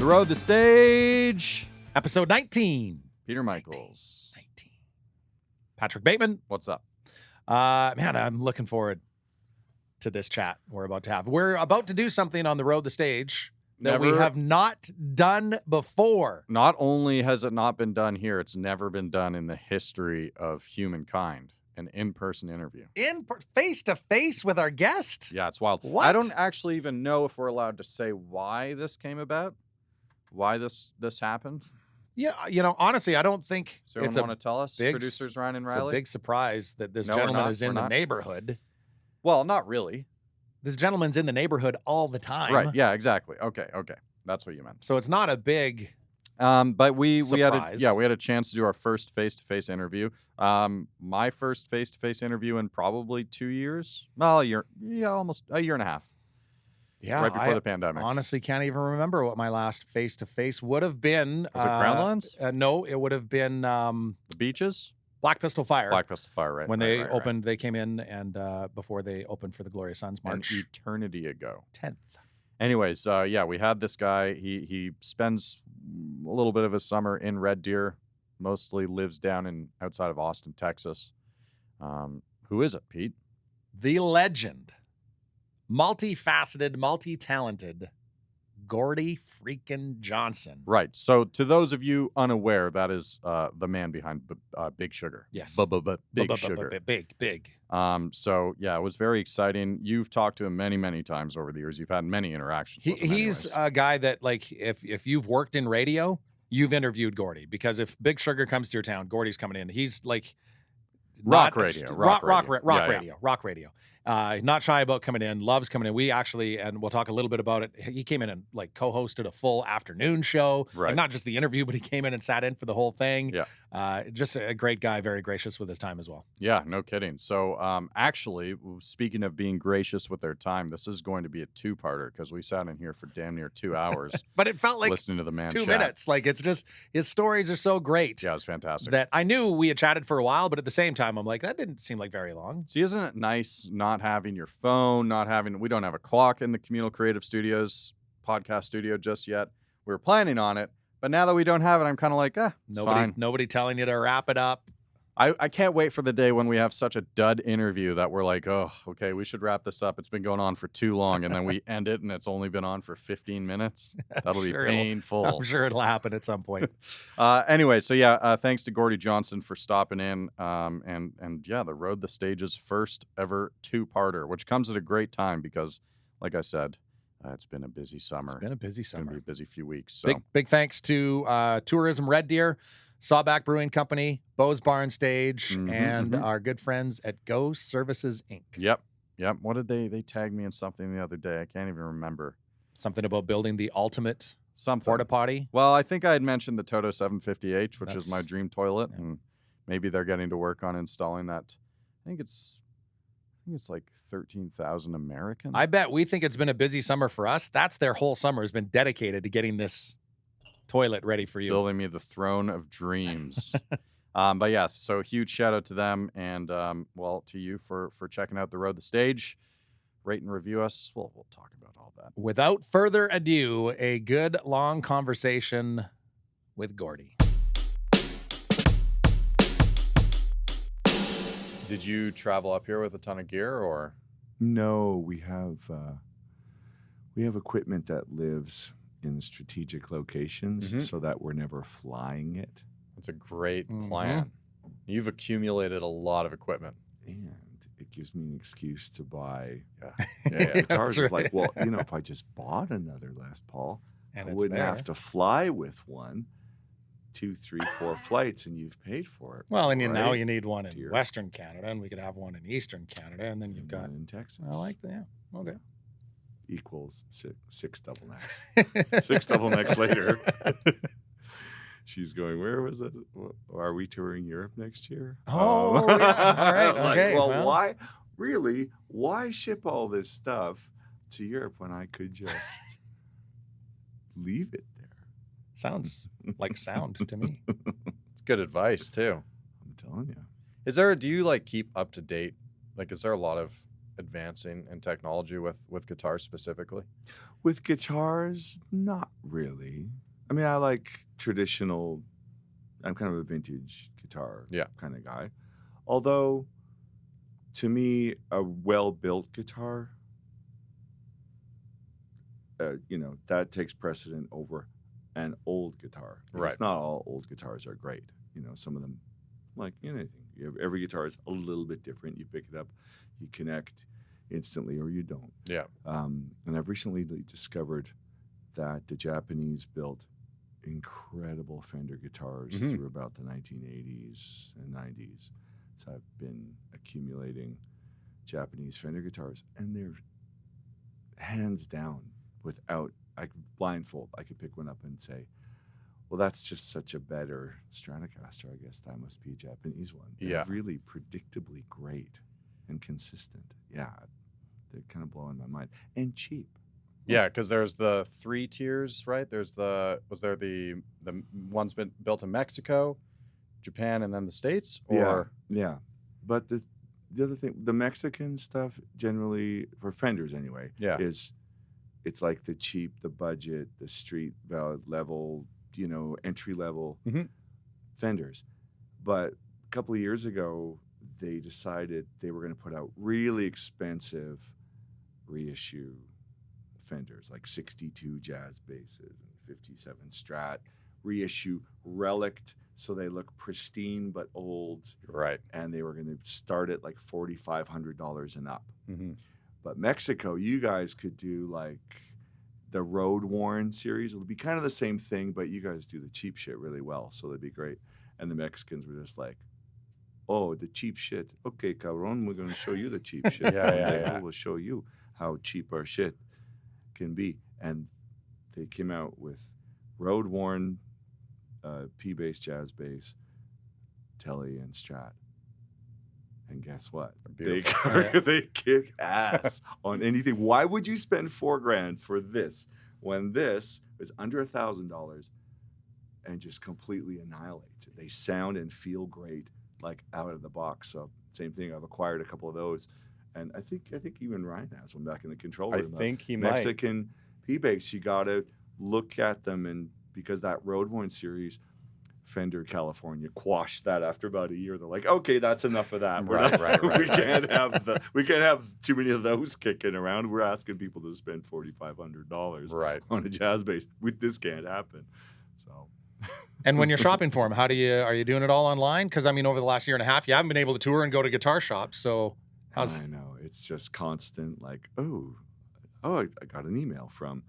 The Road, the Stage. Episode 19. Peter Michaels. 19. Patrick Bateman. What's up? Man, I'm looking forward to this chat we're about to have. We're about to do something on The Road, the Stage that we have not done before. Not only has it not been done here, it's never been done in the history of humankind. An in-person interview. Face-to-face with our guest? Yeah, it's wild. What? I don't actually even know if we're allowed to say why this came about, why this happened. Yeah, honestly, I don't think So it's want to tell us, big, producers Ryan and it's Riley? a big surprise that this No, we're gentleman not. is in We're the not. neighborhood. Well, not really. This gentleman's in the neighborhood all the time. Right, yeah, exactly. Okay. That's what you meant. So it's not a big... But we had surprise. we had a chance to do our first face-to-face interview. My first face-to-face interview in probably 2 years. Well, almost a year and a half. Yeah, right before I the pandemic. honestly can't even remember what my last face-to-face would have been. Was it Crownlands? No, it would have been The beaches? Black Pistol Fire. Black Pistol Fire, right. When right, they right, opened, they came in and before they opened for the Glorious Sons right. March An eternity ago. 10th. Anyways, we had this guy. He spends a little bit of his summer in Red Deer, mostly lives down outside of Austin, Texas. Who is it, Pete? The legend, multifaceted, multi-talented, Gordie freaking Johnson. Right. So to those of you unaware, that is the man behind Big Sugar. Yes. Big Sugar. Big. So yeah, it was very exciting. You've talked to him many, many times over the years. You've had many interactions with him He's anyways. a guy that, like, if you've worked in radio, you've interviewed Gordie, because if Big Sugar comes to your town, Gordie's coming in. He's like Rock radio. Not shy about coming in, loves coming in. We actually, and we'll talk a little bit about it, he came in and like co-hosted a full afternoon show. Right. Like, not just the interview, but he came in and sat in for the whole thing. Yeah. Just a great guy, very gracious with his time as well. Yeah, no kidding. So actually, speaking of being gracious with their time, this is going to be a two-parter because we sat in here for damn near 2 hours. But it felt like listening to the man 2 chat. minutes. Like, it's just, his stories are so great. Yeah, it was fantastic. That I knew we had chatted for a while, but at the same time, I'm like, that didn't seem like very long. See, isn't it nice not having your phone, we don't have a clock in the Communal Creative Studios podcast studio just yet. We were planning on it, but now that we don't have it, I'm kind of like, it's fine. Nobody telling you to wrap it up. I can't wait for the day when we have such a dud interview that we're like, oh, okay, we should wrap this up. It's been going on for too long. And then we end it and it's only been on for 15 minutes. That'll be painful. I'm sure it'll happen at some point. Anyway, so yeah, thanks to Gordie Johnson for stopping in. And yeah, The Road, the Stage's first ever two-parter, which comes at a great time because, like I said, it's been a busy summer. It's been a busy summer. It's going to be a busy few weeks. So. Big thanks to Tourism Red Deer, Sawback Brewing Company, Bo's Barn Stage, and our good friends at Go Services, Inc. Yep. What did they tagged me in something the other day? I can't even remember. Something about building the ultimate something porta potty. Well, I think I had mentioned the Toto 750H, which is my dream toilet, and maybe they're getting to work on installing that. I think it's like 13,000 American. I bet we think it's been a busy summer for us. That's their whole summer has been dedicated to getting this toilet ready for you. Building me the throne of dreams. But yeah, so huge shout out to them and to you for checking out The Road, the Stage. Rate and review us. We'll talk about all that. Without further ado, a good long conversation with Gordie. Did you travel up here with a ton of gear or? No, we have equipment that lives in strategic locations so that we're never flying it. That's a great plan. You've accumulated a lot of equipment. And it gives me an excuse to buy Yeah. guitars. It's like, well, if I just bought another Les Paul, And I it's wouldn't there. have to fly with one, 2, 3, 4 flights, and you've paid for it. Well, and now right? you need one in Dear. Western Canada, and we could have one in Eastern Canada, and then you've And got... one in Texas. I like that. Yeah. Okay. Equals six double necks. 6 double necks later. She's going, where was it? Are we touring Europe next year? Oh, yeah. All right. Like, Okay. well, why ship all this stuff to Europe when I could just leave it there? Sounds like sound to me. It's good advice too. I'm telling you. Do you keep up to date? Is there a lot of advancing in technology with guitars specifically? With guitars, not really. I mean, I like traditional. I'm kind of a vintage guitar kind of guy. Although, to me, a well-built guitar, that takes precedent over an old guitar. Right. It's not all old guitars are great. Some of them, like anything, every guitar is a little bit different. You pick it up, you connect instantly, or you don't. Yeah. And I've recently discovered that the Japanese built incredible Fender guitars through about the 1980s and 90s. So I've been accumulating Japanese Fender guitars, and they're hands down, blindfold, I could pick one up and say, well, that's just such a better Stratocaster. I guess that must be a Japanese one. They're really predictably great and consistent. Yeah, they're kind of blowing my mind. And cheap. Yeah, because there's the 3 tiers, right? Was there the ones been built in Mexico, Japan, and then the States? Or yeah. But the other thing, the Mexican stuff generally, for Fenders anyway, it's like the cheap, the budget, the street level, entry level Fenders. But a couple of years ago, they decided they were going to put out really expensive reissue Fenders, like 62 jazz basses and 57 Strat, reissue relict, so they look pristine but old. Right. And they were going to start at like $4,500 and up. But Mexico, you guys could do like the Road Worn series. It'll be kind of the same thing, but you guys do the cheap shit really well, so that'd be great. And the Mexicans were just like, oh, the cheap shit. Okay, cabron, we're going to show you the cheap shit. We'll show you how cheap our shit can be. And they came out with Road Worn P-bass, jazz bass, Tele, and Strat. And guess what? They kick ass on anything. Why would you spend $4,000 for this when this is under $1,000 and just completely annihilates it? They sound and feel great, like out of the box. So same thing. I've acquired a couple of those, and I think even Ryan has one back in the controller. I think he Mexican P-bass. You gotta look at them, and because that Road Worn series, Fender California quashed that after about a year. They're like, okay, that's enough of that. Right. We can't have too many of those kicking around. We're asking people to spend $4,500 on a jazz bass. This can't happen. So. And when you're shopping for them, are you doing it all online? Because I mean, over the last year and a half, you haven't been able to tour and go to guitar shops. So I know, it's just constant. Like, I got an email from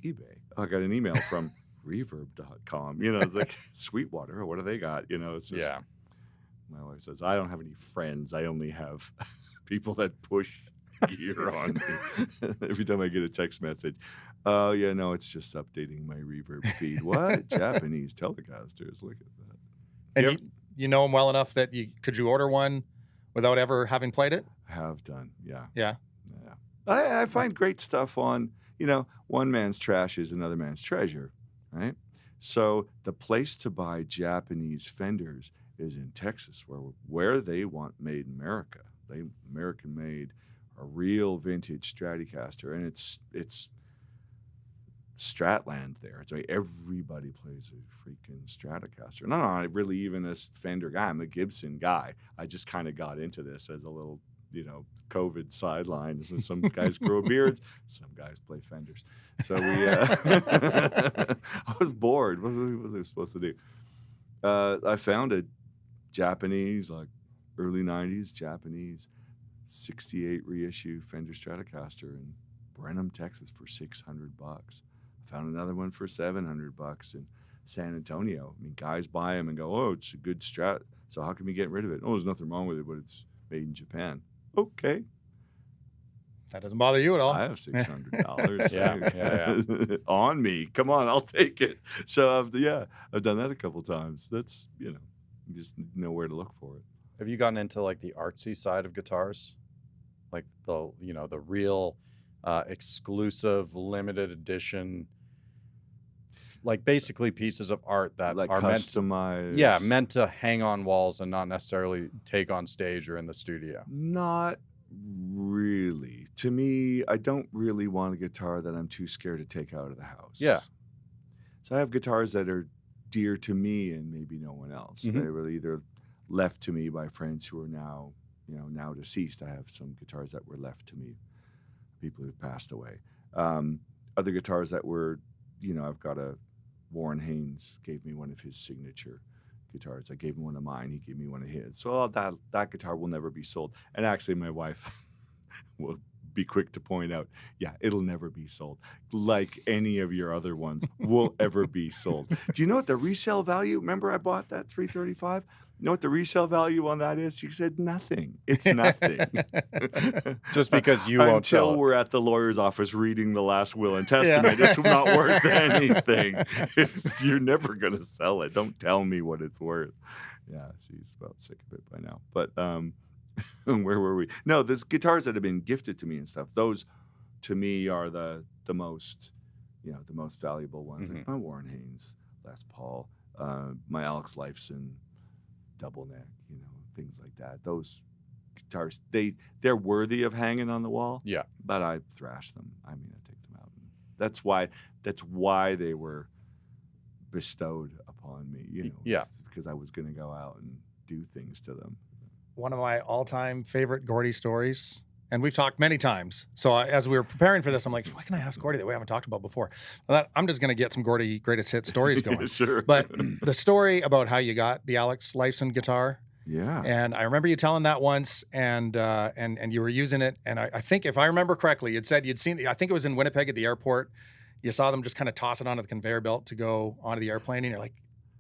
eBay. I got an email from reverb.com. It's like Sweetwater, or what do they got? It's just, my wife says, I don't have any friends. I only have people that push gear on me. Every time I get a text message, it's just updating my reverb feed. What? Japanese Telecasters, look at that. And you know them well enough that could you order one without ever having played it? I have done, yeah. Yeah. I find great stuff on, one man's trash is another man's treasure. Right? So the place to buy Japanese Fenders is in Texas, where they want made in America. They American made a real vintage Stratocaster, and it's Stratland there. It's like everybody plays a freaking Stratocaster. No, I'm not really even a Fender guy. I'm a Gibson guy. I just kind of got into this as a little, COVID sideline. Some guys grow beards, some guys play Fenders. So I was bored. What was I supposed to do? I found a Japanese, like early 90s Japanese 68 reissue Fender Stratocaster in Brenham, Texas for $600. I found another one for $700 in San Antonio. I mean, guys buy them and go, oh, it's a good Strat. So how can we get rid of it? Oh, there's nothing wrong with it, but it's made in Japan. Okay. That doesn't bother you at all. I have $600. Yeah. On me. Come on, I'll take it. So I've done that a couple times. That's, you just know where to look for it. Have you gotten into like the artsy side of guitars? Like the real exclusive limited edition, like basically pieces of art that like are customized. meant to hang on walls and not necessarily take on stage or in the studio. Not really. To me, I don't really want a guitar that I'm too scared to take out of the house. Yeah. So I have guitars that are dear to me and maybe no one else. Mhm. They were either left to me by friends who are now, now deceased. I have some guitars that were left to me, people who've passed away. Other guitars that were, I've got a Warren Haynes gave me one of his signature guitars. I gave him one of mine. He gave me one of his. So that guitar will never be sold. And actually, my wife will be quick to point out, yeah, it'll never be sold. Like any of your other ones will ever be sold. Do you know what the resale value? Remember I bought that $335? You know what the resale value on that is? She said nothing. It's nothing. Just because you won't sell Until it. we're at the lawyer's office reading the last will and testament, it's not worth anything. You're never going to sell it. Don't tell me what it's worth. Yeah, she's about sick of it by now. But where were we? No, there's guitars that have been gifted to me and stuff. Those, to me, are the most, the most valuable ones. Like my Warren Haynes, Les Paul, my Alex Lifeson, double neck, things like that. Those guitars, they're worthy of hanging on the wall. Yeah. But I thrash them. I take them out. That's why they were bestowed upon me, Yeah. because I was going to go out and do things to them. One of my all-time favorite Gordie stories, and we've talked many times. So as we were preparing for this, I'm like, what can I ask Gordie that we haven't talked about before? I'm just going to get some Gordie greatest hit stories going. Sure. But the story about how you got the Alex Lifeson guitar, Yeah. and I remember you telling that once, and you were using it, and I think if I remember correctly, it said you'd seen, I think it was in Winnipeg at the airport, you saw them just kind of toss it onto the conveyor belt to go onto the airplane, and you're like,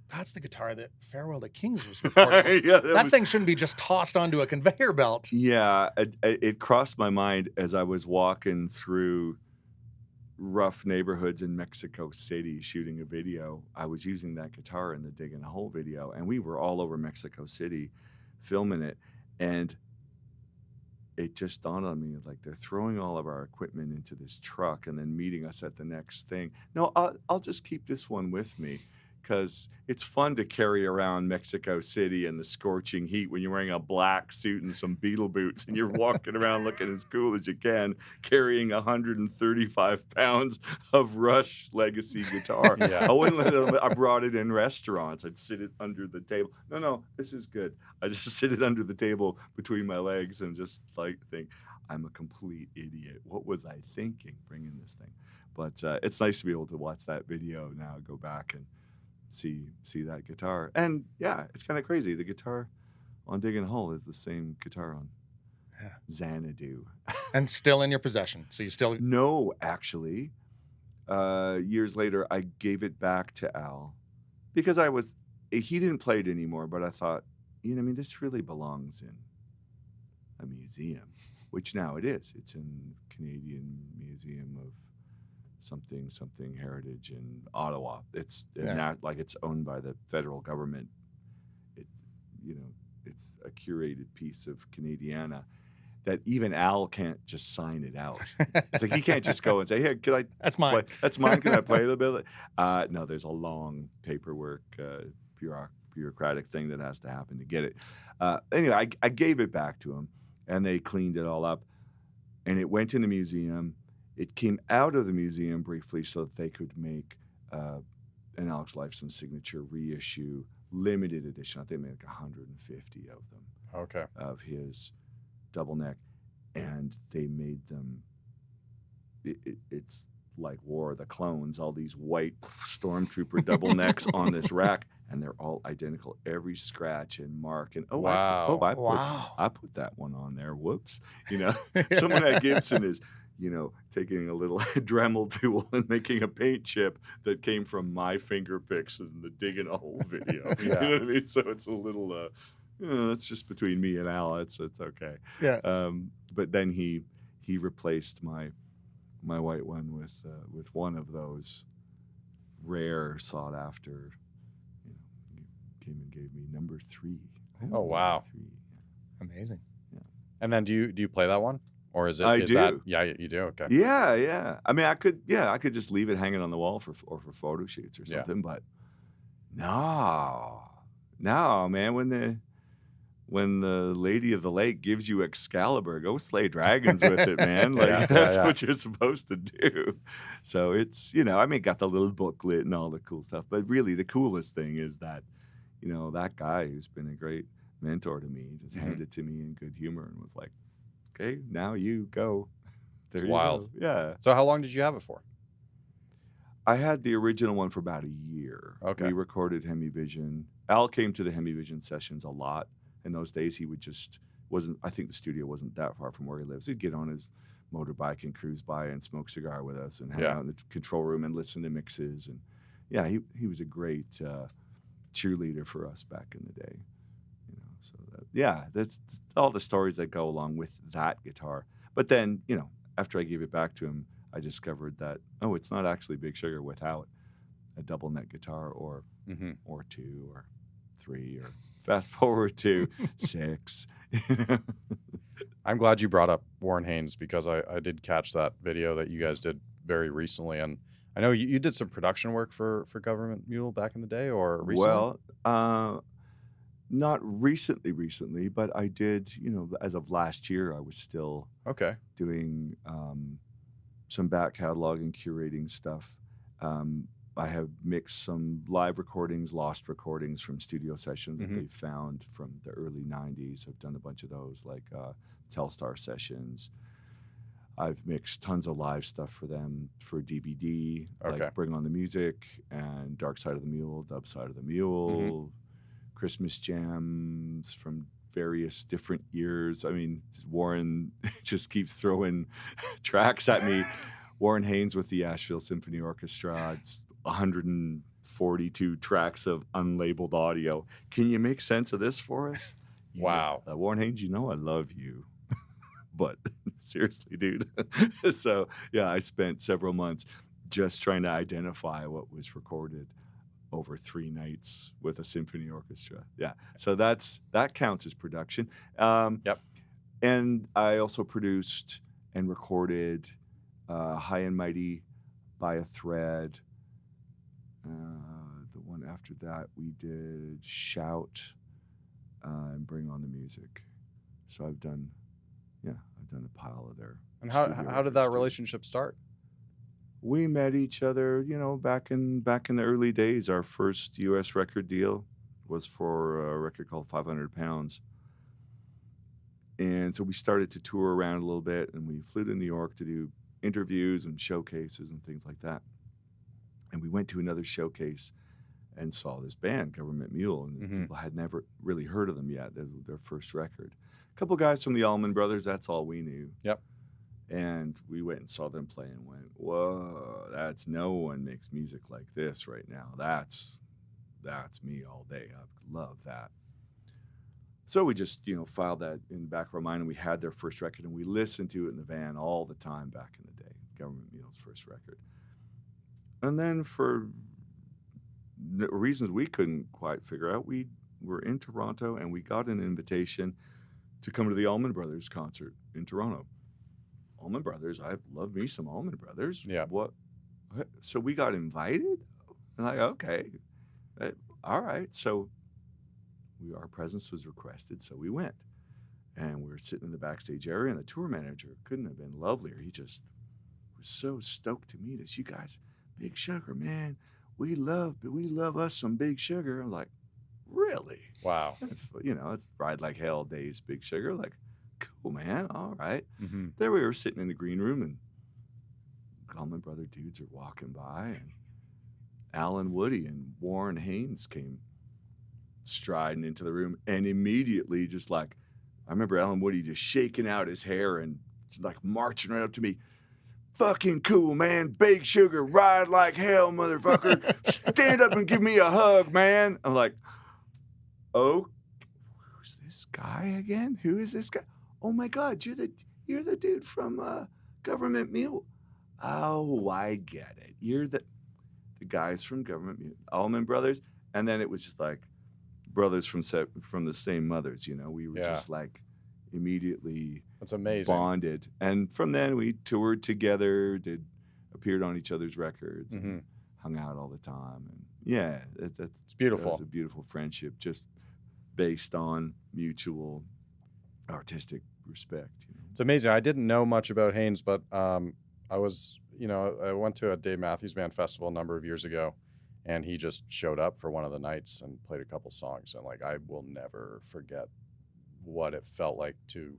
that's the guitar that Farewell to Kings was recording. Yeah, that thing shouldn't be just tossed onto a conveyor belt. Yeah, it crossed my mind as I was walking through rough neighborhoods in Mexico City shooting a video. I was using that guitar in the Dig in a Hole video, and we were all over Mexico City filming it. And it just dawned on me, like, they're throwing all of our equipment into this truck and then meeting us at the next thing. No, I'll just keep this one with me, because it's fun to carry around Mexico City in the scorching heat when you're wearing a black suit and some Beetle boots and you're walking around looking as cool as you can, carrying 135 pounds of Rush legacy guitar. Yeah. I wouldn't let it, I brought it in restaurants. I'd sit it under the table. No, this is good. I just sit it under the table between my legs and just think, I'm a complete idiot. What was I thinking bringing this thing? But it's nice to be able to watch that video now, go back and see that guitar. And yeah, it's kind of crazy. The guitar on Digging a Hole is the same guitar on Xanadu. And still in your possession. So you still... No, actually. Years later, I gave it back to Al because he didn't play it anymore, but I thought, this really belongs in a museum, which now it is. It's in Canadian Museum of something heritage in Ottawa. It's not like it's owned by the federal government. It's a curated piece of Canadiana that even Al can't just sign it out. It's like he can't just go and say, "Hey, can I? That's mine. Play? That's mine. Can I play a little bit?" No, there's a long paperwork, bureaucratic thing that has to happen to get it. Anyway, I gave it back to him, and they cleaned it all up, and it went in the museum. It came out of the museum briefly so that they could make an Alex Lifeson signature reissue, limited edition. I think they made like 150 of them. Okay. Of his double neck, and they made them. It's like War of the Clones. All these white stormtrooper double necks on this rack, and they're all identical. Every scratch and mark. And wow. I put that one on there. Whoops. Someone at Gibson is. Taking a little Dremel tool and making a paint chip that came from my finger picks in the Digging a Hole video. Yeah. You know what I mean? So it's a little, that's just between me and Al. It's okay. Yeah. But then he replaced my white one with one of those rare, sought after. He came and gave me number 3. Oh wow. 3. Amazing. Yeah. And then do you play that one? Or is it? I do. Yeah, you do. Okay. Yeah. I mean, I could just leave it hanging on the wall for photo shoots or something. But no, man. when the Lady of the Lake gives you Excalibur, go slay dragons with it, man. Like, Yeah, that's yeah. what you're supposed to do. So it's, I mean, got the little booklet and all the cool stuff. But really, the coolest thing is that, that guy who's been a great mentor to me just handed it to me in good humor and was like, okay, now you go. There It's you wild. go. Yeah. So how long did you have it for? I had the original one for about a year. Okay. We recorded Hemivision. Al came to the Hemivision sessions a lot. In those days, he would I think the studio wasn't that far from where he lives. He'd get on his motorbike and cruise by and smoke a cigar with us and hang out in the control room and listen to mixes. And yeah, he was a great cheerleader for us back in the day. So that's all the stories that go along with that guitar. But then, after I gave it back to him, I discovered that, it's not actually Big Sugar without a double neck guitar or 2 or 3 or fast forward to 6. I'm glad you brought up Warren Haynes because I did catch that video that you guys did very recently. And I know you did some production work for Government Mule back in the day or recently? Well, not recently, but I did, as of last year, I was still doing some back catalog and curating stuff. I have mixed some live recordings, lost recordings from studio sessions that they found from the early 90s. I've done a bunch of those, like Telstar sessions. I've mixed tons of live stuff for them for DVD, like Bring On the Music and Dark Side of the Mule, Dub Side of the Mule, Christmas jams from various different years. I mean, Warren just keeps throwing tracks at me. Warren Haynes with the Asheville Symphony Orchestra, 142 tracks of unlabeled audio. Can you make sense of this for us? Wow. Warren Haynes, I love you. But seriously, dude. So, yeah, I spent several months just trying to identify what was recorded over 3 nights with a symphony orchestra. Yeah. So that counts as production. And I also produced and recorded High and Mighty, By a Thread. The one after that, we did Shout and Bring On the Music. So I've done a pile of their. And how did that relationship start? We met each other, back in the early days. Our first U.S. record deal was for a record called 500 Pounds. And so we started to tour around a little bit, and we flew to New York to do interviews and showcases and things like that. And we went to another showcase and saw this band, Government Mule, and people had never really heard of them yet. Their first record. A couple guys from the Allman Brothers, that's all we knew. Yep. And we went and saw them play and went, whoa, no one makes music like this right now. That's me all day. I love that. So we just, filed that in the back of our mind, and we had their first record, and we listened to it in the van all the time back in the day, Government Mule's first record. And then for reasons we couldn't quite figure out, we were in Toronto, and we got an invitation to come to the Allman Brothers concert in Toronto. Allman Brothers, I love me some Allman Brothers. Yeah. What? So we got invited? And okay. All right. So our presence was requested, so we went. And we were sitting in the backstage area, and the tour manager couldn't have been lovelier. He just was so stoked to meet us. You guys, Big Sugar, man. We love us some Big Sugar. I'm like, really? Wow. It's Ride Like Hell days, Big Sugar. Like, cool, man. All right. There we were sitting in the green room, and Allman Brother dudes are walking by, and Alan Woody and Warren Haynes came striding into the room, and immediately just like, I remember Alan Woody just shaking out his hair and just like marching right up to me. Fucking cool, man. Big Sugar, Ride Like Hell, motherfucker. Stand up and give me a hug, man. I'm like, oh, who's this guy again? Who is this guy? Oh my God, you're the dude from Government Mule. Oh, I get it. You're the guys from Government Mule, Allman Brothers. And then it was just like brothers from the same mothers. We were just like immediately. That's amazing. Bonded. And from then we toured together, appeared on each other's records, and hung out all the time. And yeah, it's beautiful. It was a beautiful friendship. Just based on mutual artistic respect. It's amazing. I didn't know much about Haynes, but I went to a Dave Matthews Band festival a number of years ago, and he just showed up for one of the nights and played a couple songs. And like, I will never forget what it felt like to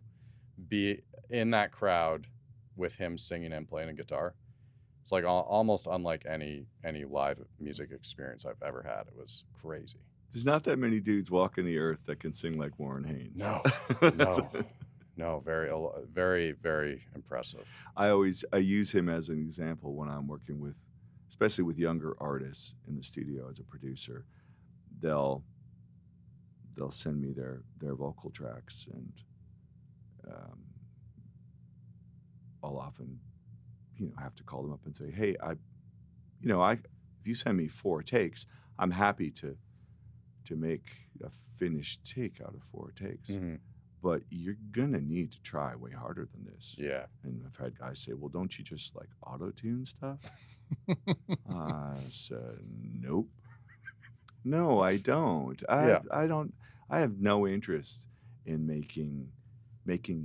be in that crowd with him singing and playing a guitar. It's like almost unlike any live music experience I've ever had. It was crazy. There's not that many dudes walking the earth that can sing like Warren Haynes. No, very, very, very impressive. I use him as an example when I'm working with, especially with younger artists in the studio as a producer. They'll send me their vocal tracks, and I'll often, have to call them up and say, hey, if you send me 4 takes, I'm happy to make a finished take out of 4 takes. Mm-hmm. But you're gonna need to try way harder than this. Yeah. And I've had guys say, well, don't you just like auto-tune stuff? I said, nope. No, I don't. I have no interest in making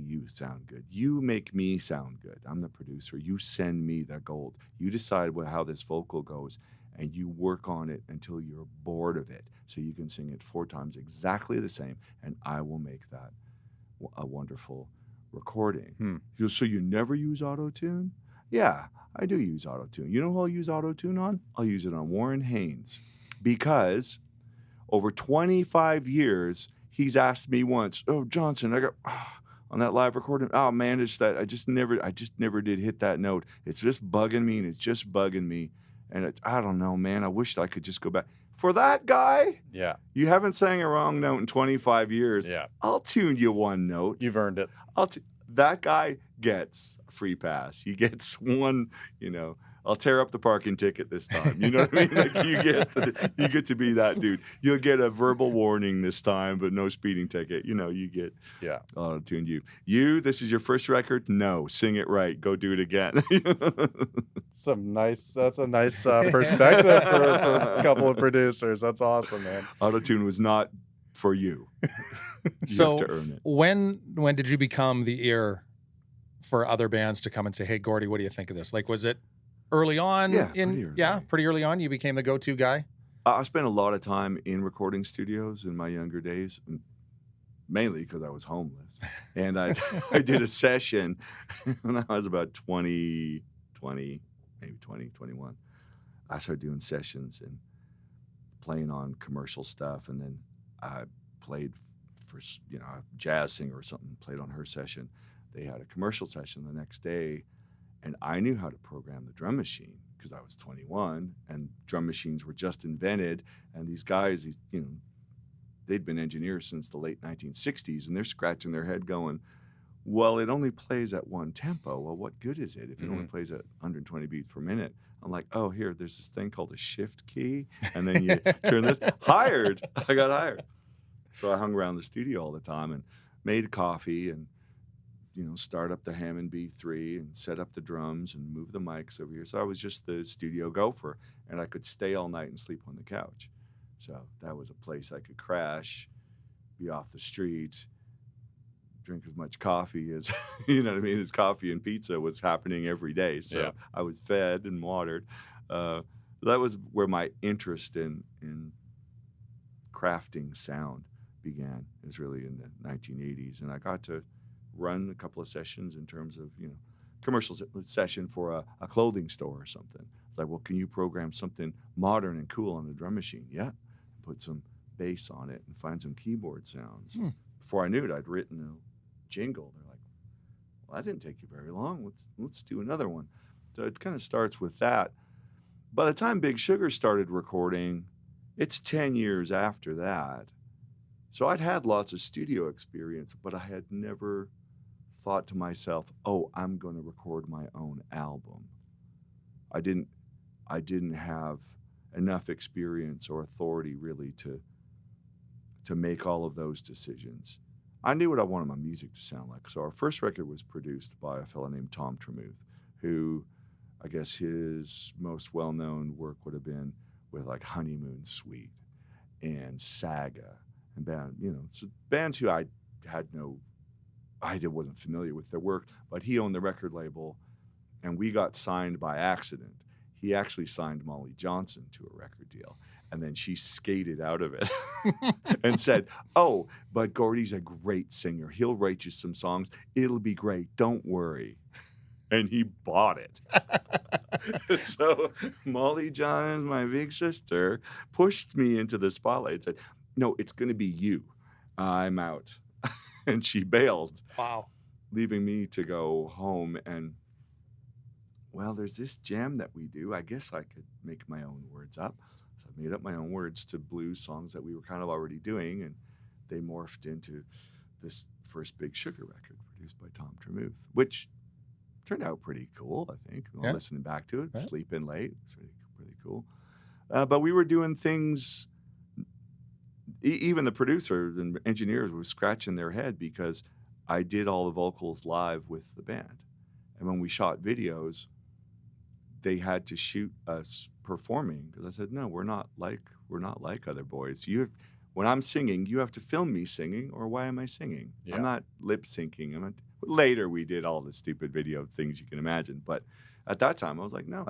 you sound good. You make me sound good. I'm the producer. You send me the gold. You decide how this vocal goes, and you work on it until you're bored of it, so you can sing it 4 times exactly the same, and I will make that a wonderful recording. So you never use auto-tune? Yeah, I do use auto-tune. You know who I'll use auto-tune on? I'll use it on Warren Haynes, because over 25 years, he's asked me once, oh, Johnson, I got on that live recording, oh man, it's that I just never did hit that note. It's just bugging me, and it's just bugging me. And I don't know, man, I wish I could just go back. For that guy, yeah, you haven't sang a wrong note in 25 years. Yeah, I'll tune you 1 note. You've earned it. That guy gets a free pass. He gets one, I'll tear up the parking ticket this time. You know what I mean? Like you get to be that dude. You'll get a verbal warning this time, but no speeding ticket. You get auto-tuned. This is your first record? No, sing it right. Go do it again. That's a nice perspective for a couple of producers. That's awesome, man. Auto-tune was not for you. You have to earn it. When did you become the ear for other bands to come and say, hey, Gordie, what do you think of this? Like, was it early on? Pretty early on, you became the go-to guy? I spent a lot of time in recording studios in my younger days, mainly because I was homeless. And I did a session when I was about 20, maybe 21. I started doing sessions and playing on commercial stuff. And then I played for, a jazz singer or something, played on her session. They had a commercial session the next day, and I knew how to program the drum machine because I was 21, and drum machines were just invented. And these guys, they'd been engineers since the late 1960s, and they're scratching their head going, well, it only plays at 1 tempo. Well, what good is it if it only plays at 120 beats per minute? I'm like, oh, here, there's this thing called a shift key, and then you turn this. I got hired. So I hung around the studio all the time and made coffee and, start up the Hammond B3 and set up the drums and move the mics over here. So I was just the studio gopher, and I could stay all night and sleep on the couch. So that was a place I could crash, be off the street, drink as much coffee as, as coffee and pizza was happening every day. So I was fed and watered. That was where my interest in crafting sound began. It was really in the 1980s. And I got to run a couple of sessions in terms of, commercial session for a clothing store or something. It's like, well, can you program something modern and cool on the drum machine? Yeah. Put some bass on it and find some keyboard sounds. Before I knew it, I'd written a jingle. They're like, well, that didn't take you very long. Let's do another one. So it kind of starts with that. By the time Big Sugar started recording, it's 10 years after that. So I'd had lots of studio experience, but I had never thought to myself, oh, I'm going to record my own album. I didn't have enough experience or authority really to make all of those decisions. I knew what I wanted my music to sound like. So our first record was produced by a fellow named Tom Tremuth, who I guess his most well-known work would have been with like Honeymoon Suite and Saga and so bands who I wasn't familiar with their work, but he owned the record label, and we got signed by accident. He actually signed Molly Johnson to a record deal, and then she skated out of it and said, "Oh, but Gordie's a great singer. He'll write you some songs. It'll be great. Don't worry." And he bought it. So Molly Johnson, my big sister, pushed me into the spotlight and said, "No, it's going to be you. I'm out." And she bailed. Wow. Leaving me to go home and, well, there's this jam that we do. I guess I could make my own words up. So I made up my own words to blues songs that we were kind of already doing, and they morphed into this first Big Sugar record produced by Tom Tremuth, which turned out pretty cool, I think. Yeah. Listening back to it, Right. Sleep In Late, it's pretty cool. But we were doing things, even the producer and engineers were scratching their head because I did all the vocals live with the band. And when we shot videos, they had to shoot us performing because I said, "No, we're not like other boys. When I'm singing, you have to film me singing, or why am I singing? Yeah. I'm not lip syncing." Later, we did all the stupid video things you can imagine, but at that time, I was like, "No,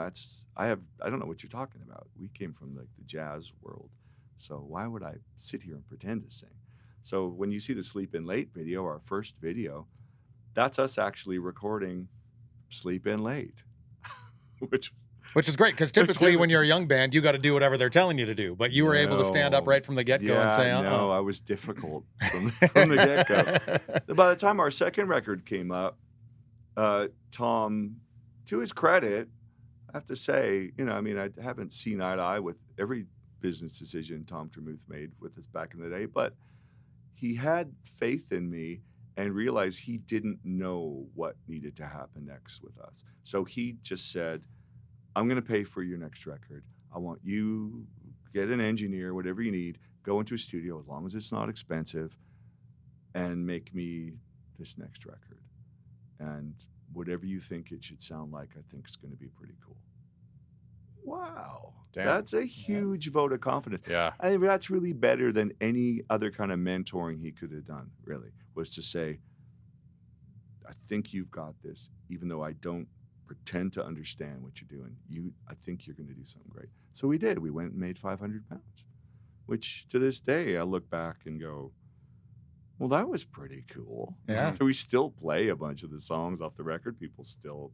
I don't know what you're talking about. We came from like the jazz world, so why would I sit here and pretend to sing?" So when you see the Sleep In Late video, our first video, that's us actually recording Sleep In Late, Which is great, because typically when you're a young band, you got to do whatever they're telling you to do. But you were able to stand up right from the get-go and say, no, I was difficult from the get-go. By the time our second record came up, Tom, to his credit, I have to say, I haven't seen eye to eye with every business decision Tom Tremuth made with us back in the day, but he had faith in me and realized he didn't know what needed to happen next with us. So he just said, "I'm going to pay for your next record. I want you get an engineer, whatever you need, go into a studio as long as it's not expensive, and make me this next record. And whatever you think it should sound like, I think it's going to be pretty cool." Wow. Damn. That's a huge vote of confidence. Yeah. I think that's really better than any other kind of mentoring he could have done, really, was to say, "I think you've got this, even though I don't pretend to understand what you're doing. I think you're going to do something great." So we did. We went and made 500 pounds, which to this day, I look back and go, well, that was pretty cool. Yeah. We still play a bunch of the songs off the record. People still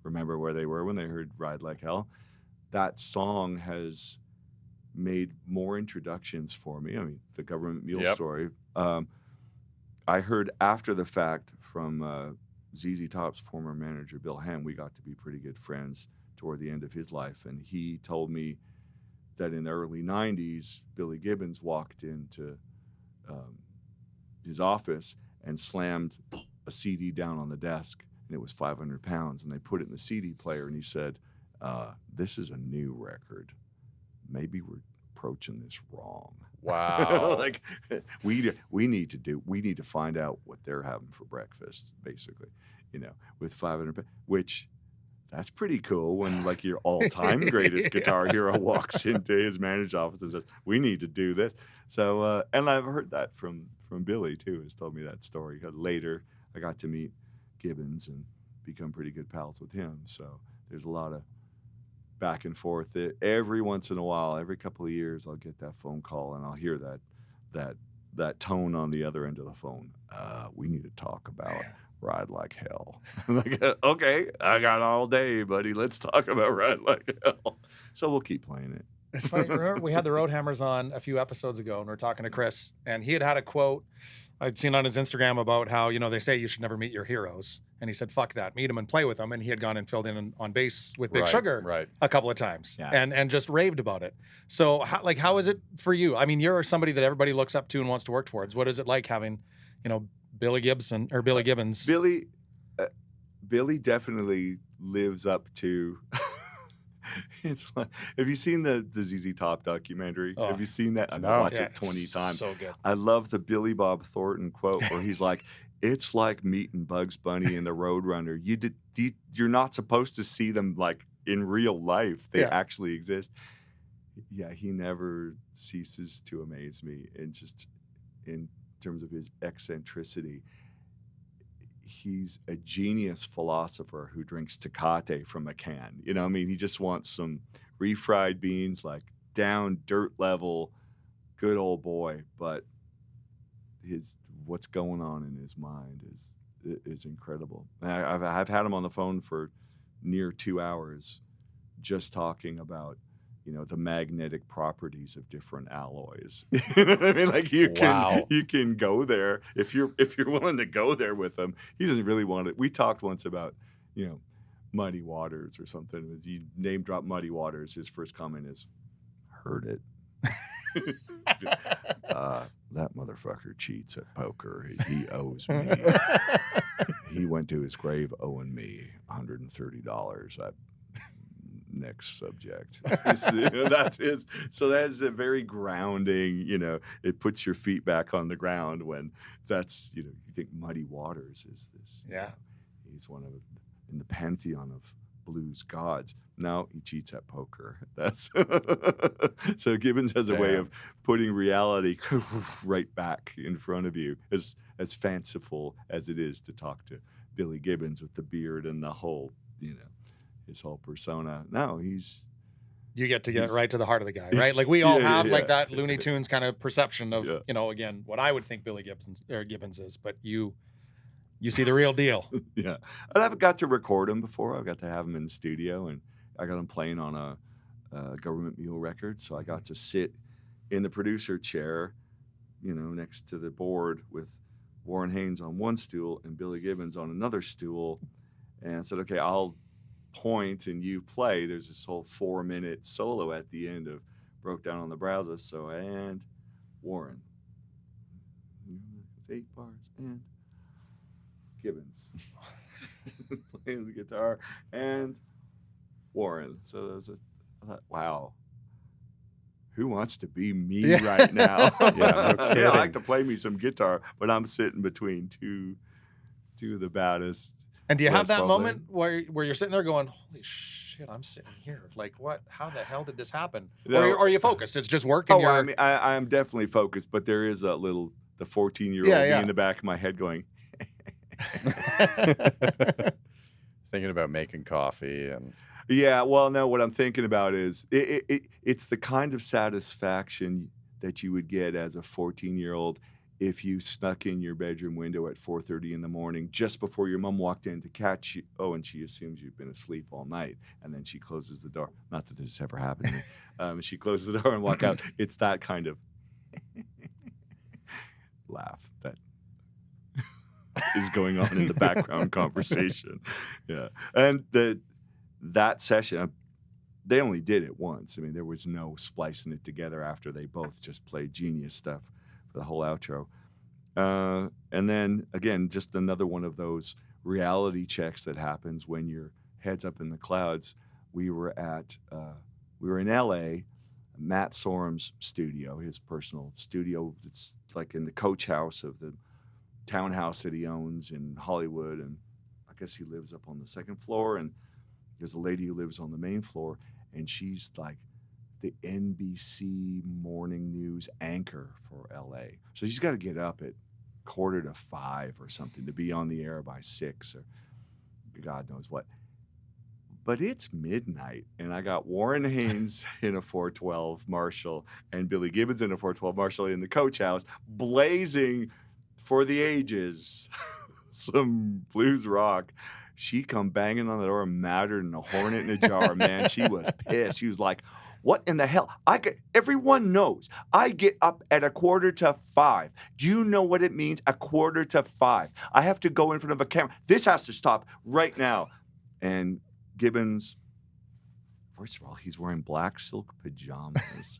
remember where they were when they heard Ride Like Hell. That song has made more introductions for me. I mean, the Government Mule story. I heard after the fact from ZZ Top's former manager, Bill Ham. We got to be pretty good friends toward the end of his life. And he told me that in the early 90s, Billy Gibbons walked into his office and slammed a CD down on the desk, and it was 500 pounds. And they put it in the CD player, and he said, "This is a new record. Maybe we're approaching this wrong." Wow. Like we need to find out what they're having for breakfast, basically, with 500, which that's pretty cool when like your all-time greatest guitar hero walks into his manager's office and says, "We need to do this." So, and I've heard that from Billy too, has told me that story. Later, I got to meet Gibbons and become pretty good pals with him. So there's a lot of back and forth. Every once in a while, every couple of years, I'll get that phone call and I'll hear that tone on the other end of the phone. We need to talk about Ride Like Hell. I'm like, okay, I got all day, buddy. Let's talk about Ride Like Hell. So we'll keep playing it. It's funny. Remember, we had the Roadhammers on a few episodes ago, and we were talking to Chris, and he had a quote I'd seen on his Instagram about how, they say you should never meet your heroes. And he said, fuck that, meet them and play with them. And he had gone and filled in on bass with Big Sugar a couple of times and just raved about it. So how is it for you? I mean, you're somebody that everybody looks up to and wants to work towards. What is it like having, Billy Gibbons? Billy definitely lives up to... It's like, have you seen the ZZ Top documentary? Oh, have you seen that? I've no. watched it 20 times. So good. I love the Billy Bob Thornton quote where he's like, "It's like meeting Bugs Bunny and the Roadrunner. You're not supposed to see them like in real life. They actually exist." Yeah, he never ceases to amaze me. And just in terms of his eccentricity. He's a genius philosopher who drinks Tecate from a can. You know, I mean, he just wants some refried beans, like down dirt level, good old boy. But what's going on in his mind is incredible. I've had him on the phone for near 2 hours, just talking about, you know, the magnetic properties of different alloys. You know what I mean? Like you can go there if you're willing to go there with him. He doesn't really want it. We talked once about, you know, Muddy Waters or something. If you name drop Muddy Waters, his first comment is, "Heard it." That motherfucker cheats at poker. He owes me. He went to his grave owing me $130. Next subject. You know, that's his. So that's a very grounding, you know, it puts your feet back on the ground when that's, you know, you think Muddy Waters is this. Yeah. He's one of, in the pantheon of blues gods. No, he cheats at poker. That's so Gibbons has a way of putting reality right back in front of you, as fanciful as it is to talk to Billy Gibbons with the beard and the whole, you know, his whole persona. No, you get to get right to the heart of the guy, right? Like we all have like that Looney Tunes kind of perception of, you know, again, what I would think Billy Gibbons is, but you see the real deal. Yeah. And I've got to record him before. I've got to have him in the studio, and I got him playing on a Government Mule record. So I got to sit in the producer chair, you know, next to the board with Warren Haynes on one stool and Billy Gibbons on another stool, and said, okay, I'll point and you play. There's this whole 4-minute solo at the end of Broke Down on the Browser. So, and Warren. It's 8 bars. And Gibbons playing the guitar. And Warren. So there's I thought, wow. Who wants to be me right now? Yeah, no kidding. I like to play me some guitar, but I'm sitting between two of the baddest. And do you have that moment where you're sitting there going, holy shit, I'm sitting here. Like, what? How the hell did this happen? No. Or are you focused? It's just work. And I mean, I'm definitely focused, but there is the 14-year-old me in the back of my head going. Thinking about making coffee and. Yeah, well, no, what I'm thinking about is it's the kind of satisfaction that you would get as a 14-year-old if you snuck in your bedroom window at 4:30 in the morning just before your mom walked in to catch you. Oh, and she assumes you've been asleep all night, and then she closes the door. Not that this has ever happened to me. She closes the door and walk out. It's that kind of laugh that is going on in the background conversation. Yeah, and that session, they only did it once. I mean, there was no splicing it together after they both just played genius stuff for the whole outro. And then, again, just another one of those reality checks that happens when your head's up in the clouds. We were in L.A., Matt Sorum's studio, his personal studio. It's like in the coach house of the townhouse that he owns in Hollywood. And I guess he lives up on the second floor, and there's a lady who lives on the main floor, and she's like the NBC morning news anchor for LA. So she's got to get up at 4:45 or something to be on the air by 6 or God knows what. But it's midnight, and I got Warren Haynes in a 412 Marshall and Billy Gibbons in a 412 Marshall in the coach house, blazing for the ages some blues rock. She come banging on the door, madder than a hornet in a jar, man. She was pissed. She was like, what in the hell? Everyone knows I get up at 4:45. Do you know what it means? 4:45. I have to go in front of a camera. This has to stop right now. And Gibbons, first of all, he's wearing black silk pajamas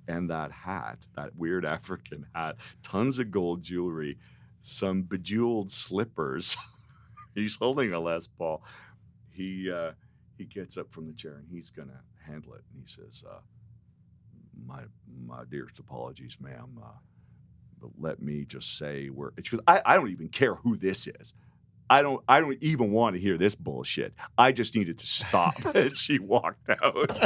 and that hat, that weird African hat, tons of gold jewelry, some bejeweled slippers. He's holding a Les Paul. He gets up from the chair and he's gonna handle it. And he says, "My dearest apologies, ma'am. But let me just say I don't even care who this is. I don't even want to hear this bullshit. I just need it to stop." And she walked out.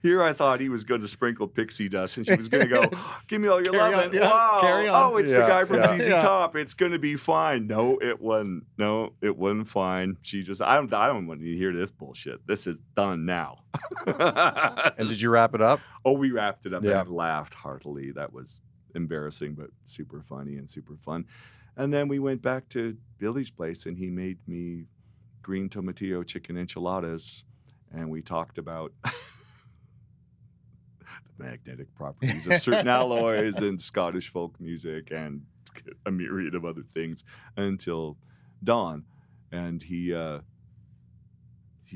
Here I thought he was going to sprinkle pixie dust, and she was going to go, "Give me all your Carry loving." on, yeah, Wow! carry on. Oh, it's the guy from ZZ Yeah. Top. It's going to be fine. No, it wasn't. No, it wasn't fine. She just, I don't want to hear this bullshit. This is done now. And did you wrap it up? Oh, we wrapped it up Yeah. and laughed heartily. That was embarrassing, but super funny and super fun. And then we went back to Billy's place, and he made me green tomatillo chicken enchiladas, and we talked about the magnetic properties of certain alloys and Scottish folk music and a myriad of other things until dawn. And he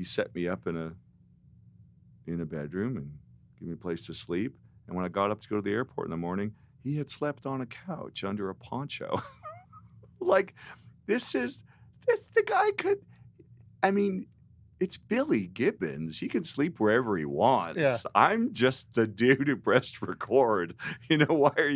set me up in a bedroom and gave me a place to sleep. And when I got up to go to the airport in the morning, he had slept on a couch under a poncho. Like, the guy could, I mean, it's Billy Gibbons. He can sleep wherever he wants. Yeah. I'm just the dude who pressed record. You know, why are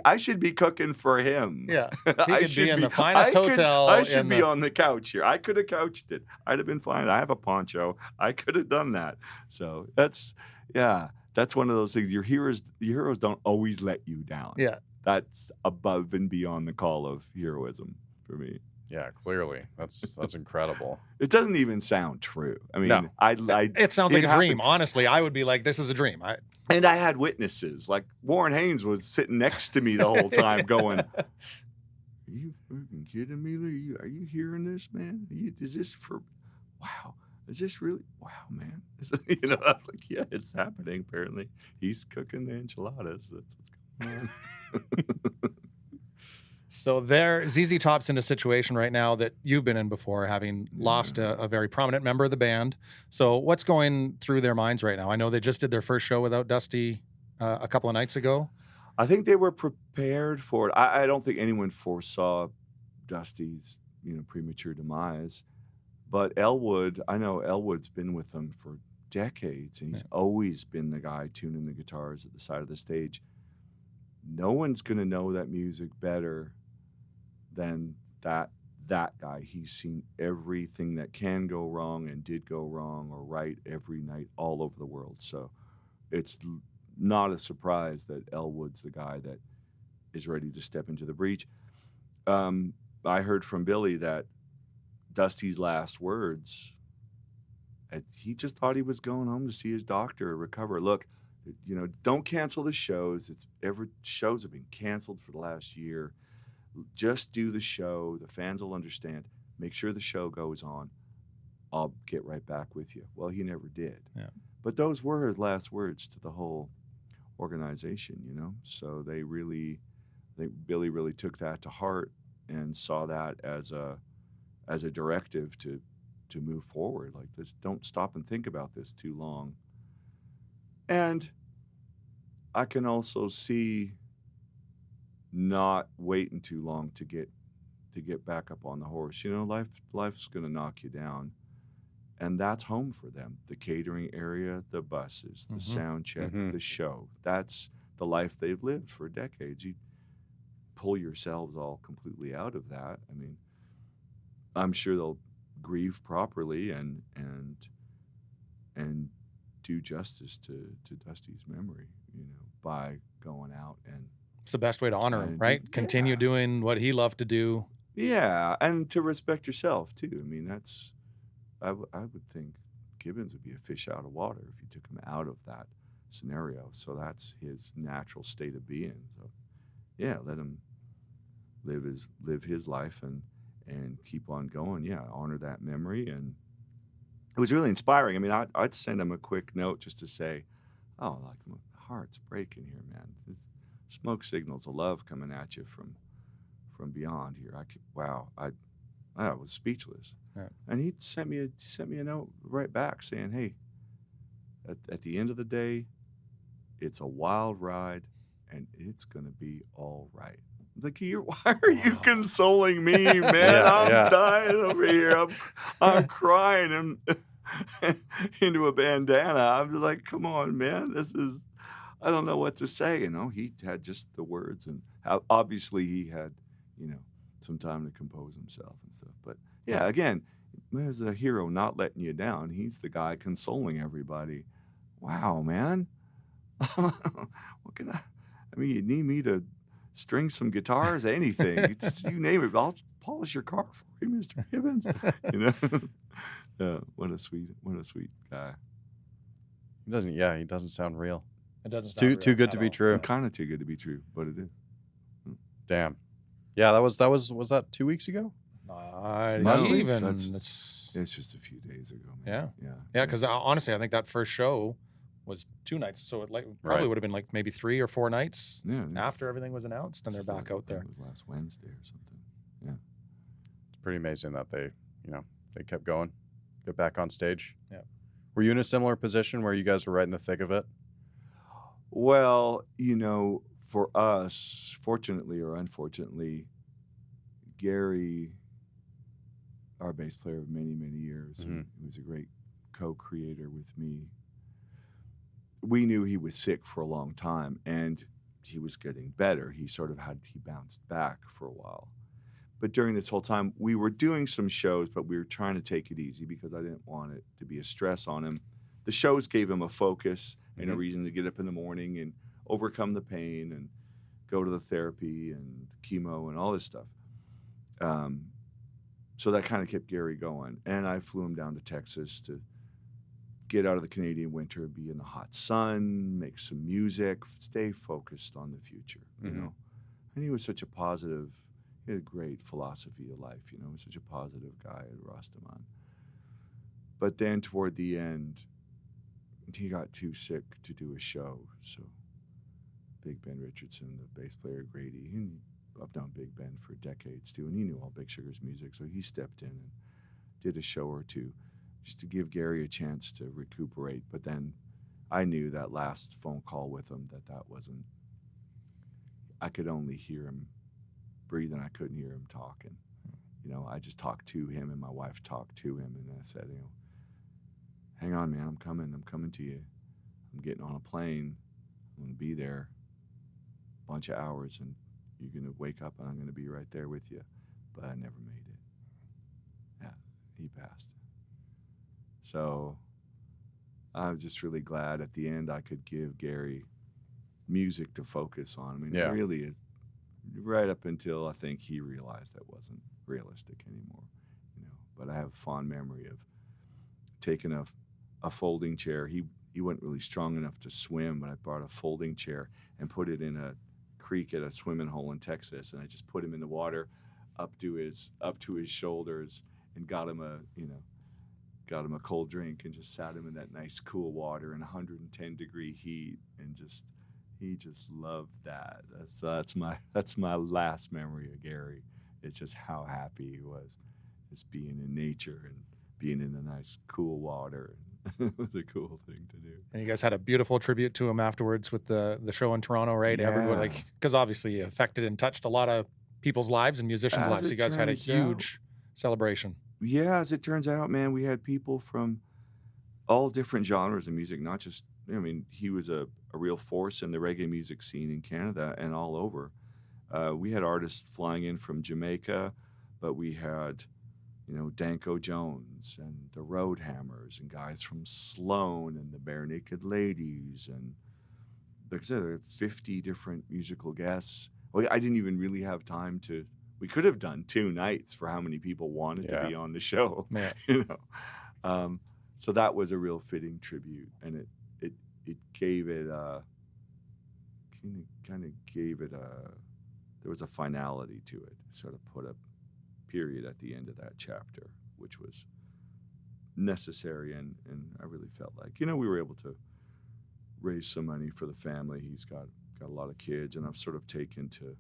I should be cooking for him. Yeah. He could be in the finest hotel. I should be on the couch here. I could have couched it. I'd have been fine. I have a poncho. I could have done that. So that's one of those things. Your heroes don't always let you down. Yeah. That's above and beyond the call of heroism for me. Yeah, clearly. That's incredible. It doesn't even sound true. I mean, No. It sounds like a happened. dream. Honestly, I would be like, this is a dream. And I had witnesses. Like Warren Haynes was sitting next to me the whole time going, "Are you fucking kidding me, Lee? Are you hearing this, man? Is this for, wow, is this really, wow, man?" You know, I was like, yeah, it's happening, apparently. He's cooking the enchiladas. That's what's going on. So ZZ Top's in a situation right now that you've been in before, having lost a very prominent member of the band. So what's going through their minds right now? I know they just did their first show without Dusty a couple of nights ago. I think they were prepared for it. I don't think anyone foresaw Dusty's, premature demise. But Elwood, I know Elwood's been with them for decades, and he's always been the guy tuning the guitars at the side of the stage. No one's going to know that music better than that guy. He's seen everything that can go wrong and did go wrong or right every night all over the world. So it's not a surprise that Elwood's the guy that is ready to step into the breach. I heard from Billy that Dusty's last words, he just thought he was going home to see his doctor recover. Look, don't cancel the shows. Shows have been canceled for the last year. Just do the show. The fans will understand. Make sure the show goes on. I'll get right back with you. Well, he never did. Yeah. But those were his last words to the whole organization, So Billy really took that to heart and saw that as a directive to move forward. Like, this, don't stop and think about this too long. And I can also see not waiting too long to get back up on the horse. Life's going to knock you down. And that's home for them. The catering area, the buses, the sound check, the show. That's the life they've lived for decades. You pull yourselves all completely out of that. I mean, I'm sure they'll grieve properly and do justice to Dusty's memory, by going out and. It's the best way to honor him, right? Continue doing what he loved to do. Yeah, and to respect yourself too. I mean, I would think Gibbons would be a fish out of water if you took him out of that scenario. So that's his natural state of being. So yeah, let him live his life and keep on going. Yeah, honor that memory. And it was really inspiring. I mean, I'd send him a quick note just to say, "Oh, like, my heart's breaking here, man. It's smoke signals of love coming at you from beyond here." I was speechless. Yeah. And he sent me a note right back saying, "Hey, at the end of the day, it's a wild ride, and it's gonna be all right." I'm like, why are you consoling me, man? I'm dying over here. I'm crying into a bandana. I'm just like, come on, man. I don't know what to say. He had just the words, and obviously he had, some time to compose himself and stuff. But yeah, again, there's a hero not letting you down. He's the guy consoling everybody wow, man. What can I mean, you need me to string some guitars, anything. It's just, you name it. I'll polish your car for you, Mr. Gibbons. You know? Yeah, what a sweet guy. He doesn't sound real. It doesn't It's sound too real good at to be all. true. Kind of too good to be true, but it is. Damn. Yeah, was that 2 weeks ago? Not No, even. It's just a few days ago, Yeah. man. Yeah, because honestly, I think that first show was 2 nights, so it probably would have been like maybe 3 or 4 nights after everything was announced, and they're back out there. It was last Wednesday or something. Yeah. It's pretty amazing that they kept going, get back on stage. Yeah. Were you in a similar position where you guys were right in the thick of it? Well, for us, fortunately or unfortunately, Gary, our bass player of many, many years, and he was a great co-creator with me. We knew he was sick for a long time, and he was getting better. He bounced back for a while. But during this whole time, we were doing some shows, but we were trying to take it easy because I didn't want it to be a stress on him. The shows gave him a focus and a reason to get up in the morning and overcome the pain and go to the therapy and chemo and all this stuff. So that kind of kept Gary going. And I flew him down to Texas to get out of the Canadian winter, be in the hot sun, make some music, stay focused on the future, you know. And he was such a positive, he had a great philosophy of life, he was such a positive guy at Rastaman. But then toward the end, he got too sick to do a show. So Big Ben Richardson, the bass player, Grady, I've known Big Ben for decades too, and he knew all Big Sugar's music, so he stepped in and did a show or two just to give Gary a chance to recuperate. But then I knew that last phone call with him that wasn't, I could only hear him breathing. I couldn't hear him talking. I just talked to him, and my wife talked to him, and I said, hang on, man, I'm coming to you. I'm getting on a plane. I'm going to be there a bunch of hours, and you're going to wake up, and I'm going to be right there with you. But I never made it. Yeah, he passed. So I was just really glad at the end I could give Gary music to focus on. I mean, it really is right up until I think he realized that wasn't realistic anymore. But I have a fond memory of taking a folding chair. He wasn't really strong enough to swim, but I brought a folding chair and put it in a creek at a swimming hole in Texas, and I just put him in the water up to his shoulders and got him a cold drink and just sat him in that nice cool water in 110-degree heat, and he just loved that. That's my last memory of Gary. It's just how happy he was just being in nature and being in the nice cool water. It was a cool thing to do. And you guys had a beautiful tribute to him afterwards with the show in Toronto, right? Yeah. Everyone, because obviously he affected and touched a lot of people's lives and musicians' lives. So you guys had a huge celebration. Yeah, as it turns out, man, we had people from all different genres of music, not just, he was a real force in the reggae music scene in Canada and all over. We had artists flying in from Jamaica, but we had, Danko Jones and the Roadhammers and guys from Sloan and the Bare Naked Ladies. And like I said, there were 50 different musical guests. Well, I didn't even really have time we could have done 2 nights for how many people wanted to be on the show, So that was a real fitting tribute, and it gave it there was a finality to it. Sort of put a period at the end of that chapter, which was necessary, and I really felt like, we were able to raise some money for the family. He's got a lot of kids, and I've sort of taken to,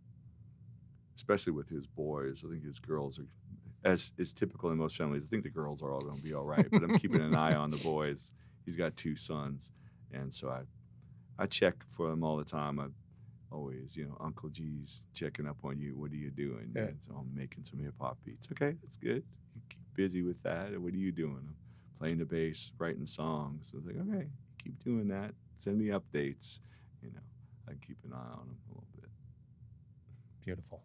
especially with his boys, I think his girls are, as is typical in most families, I think the girls are all going to be all right, but I'm keeping an eye on the boys. He's got 2 sons, and so I check for them all the time. I always, Uncle G's checking up on you. What are you doing? Yeah. So I'm making some hip-hop beats. Okay, that's good. You keep busy with that. What are you doing? I'm playing the bass, writing songs. So I was like, okay, keep doing that. Send me updates. I keep an eye on them a little bit. Beautiful.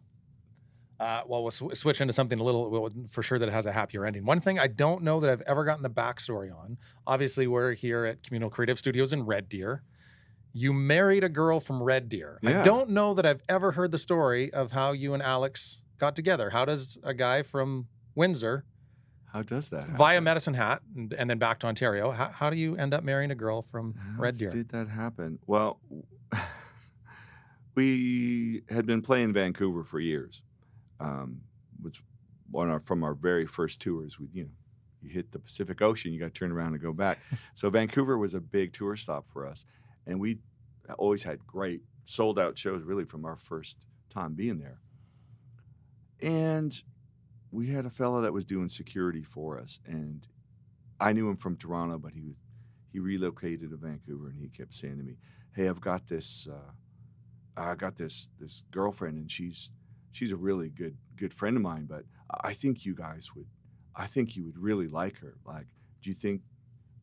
Well, we'll switch into something a little, for sure, that has a happier ending. One thing I don't know that I've ever gotten the backstory on. Obviously, we're here at Communal Creative Studios in Red Deer. You married a girl from Red Deer. Yeah. I don't know that I've ever heard the story of how you and Alex got together. How does a guy from Windsor, How does that happen? via Medicine Hat and then back to Ontario, how do you end up marrying a girl from Red Deer? How did that happen? Well, we had been playing Vancouver for years. Which from our very first tours, you hit the Pacific Ocean, you got to turn around and go back. So Vancouver was a big tour stop for us, and we always had great sold out shows really from our first time being there. And we had a fella that was doing security for us, and I knew him from Toronto, but he relocated to Vancouver, and he kept saying to me, "Hey, I've got this this girlfriend, and she's a really good friend of mine, but I think you would really like her. Like, do you think,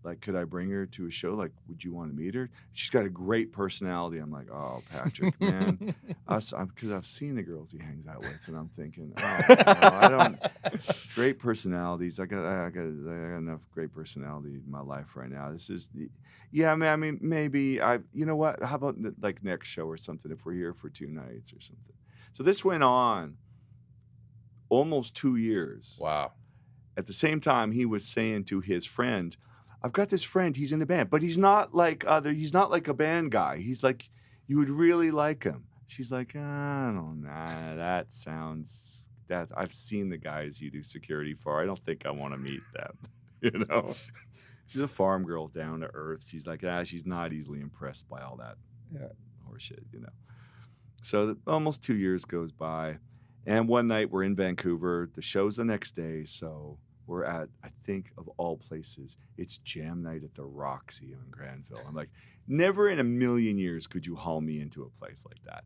like, could I bring her to a show? Like, would you want to meet her? She's got a great personality." I'm like, "Oh, Patrick, man," because I've seen the girls he hangs out with, and I'm thinking, "Oh, no, I don't." Great personalities. I got enough great personality in my life right now. This is yeah. I mean, maybe you know what? How about like next show or something if we're here for 2 nights or something. So this went on almost 2 years. Wow. At the same time, he was saying to his friend, "I've got this friend. He's in a band, but he's not like a band guy. He's like, you would really like him." She's like, "I don't know. That sounds that I've seen the guys you do security for. I don't think I want to meet them." You know, she's a farm girl, down to earth. She's like, she's not easily impressed by all that horseshit. You know. So almost 2 years goes by, and one night we're in Vancouver. The show's the next day, so we're at, I think of all places, it's jam night at the Roxy on Granville. I'm like, never in a million years could you haul me into a place like that.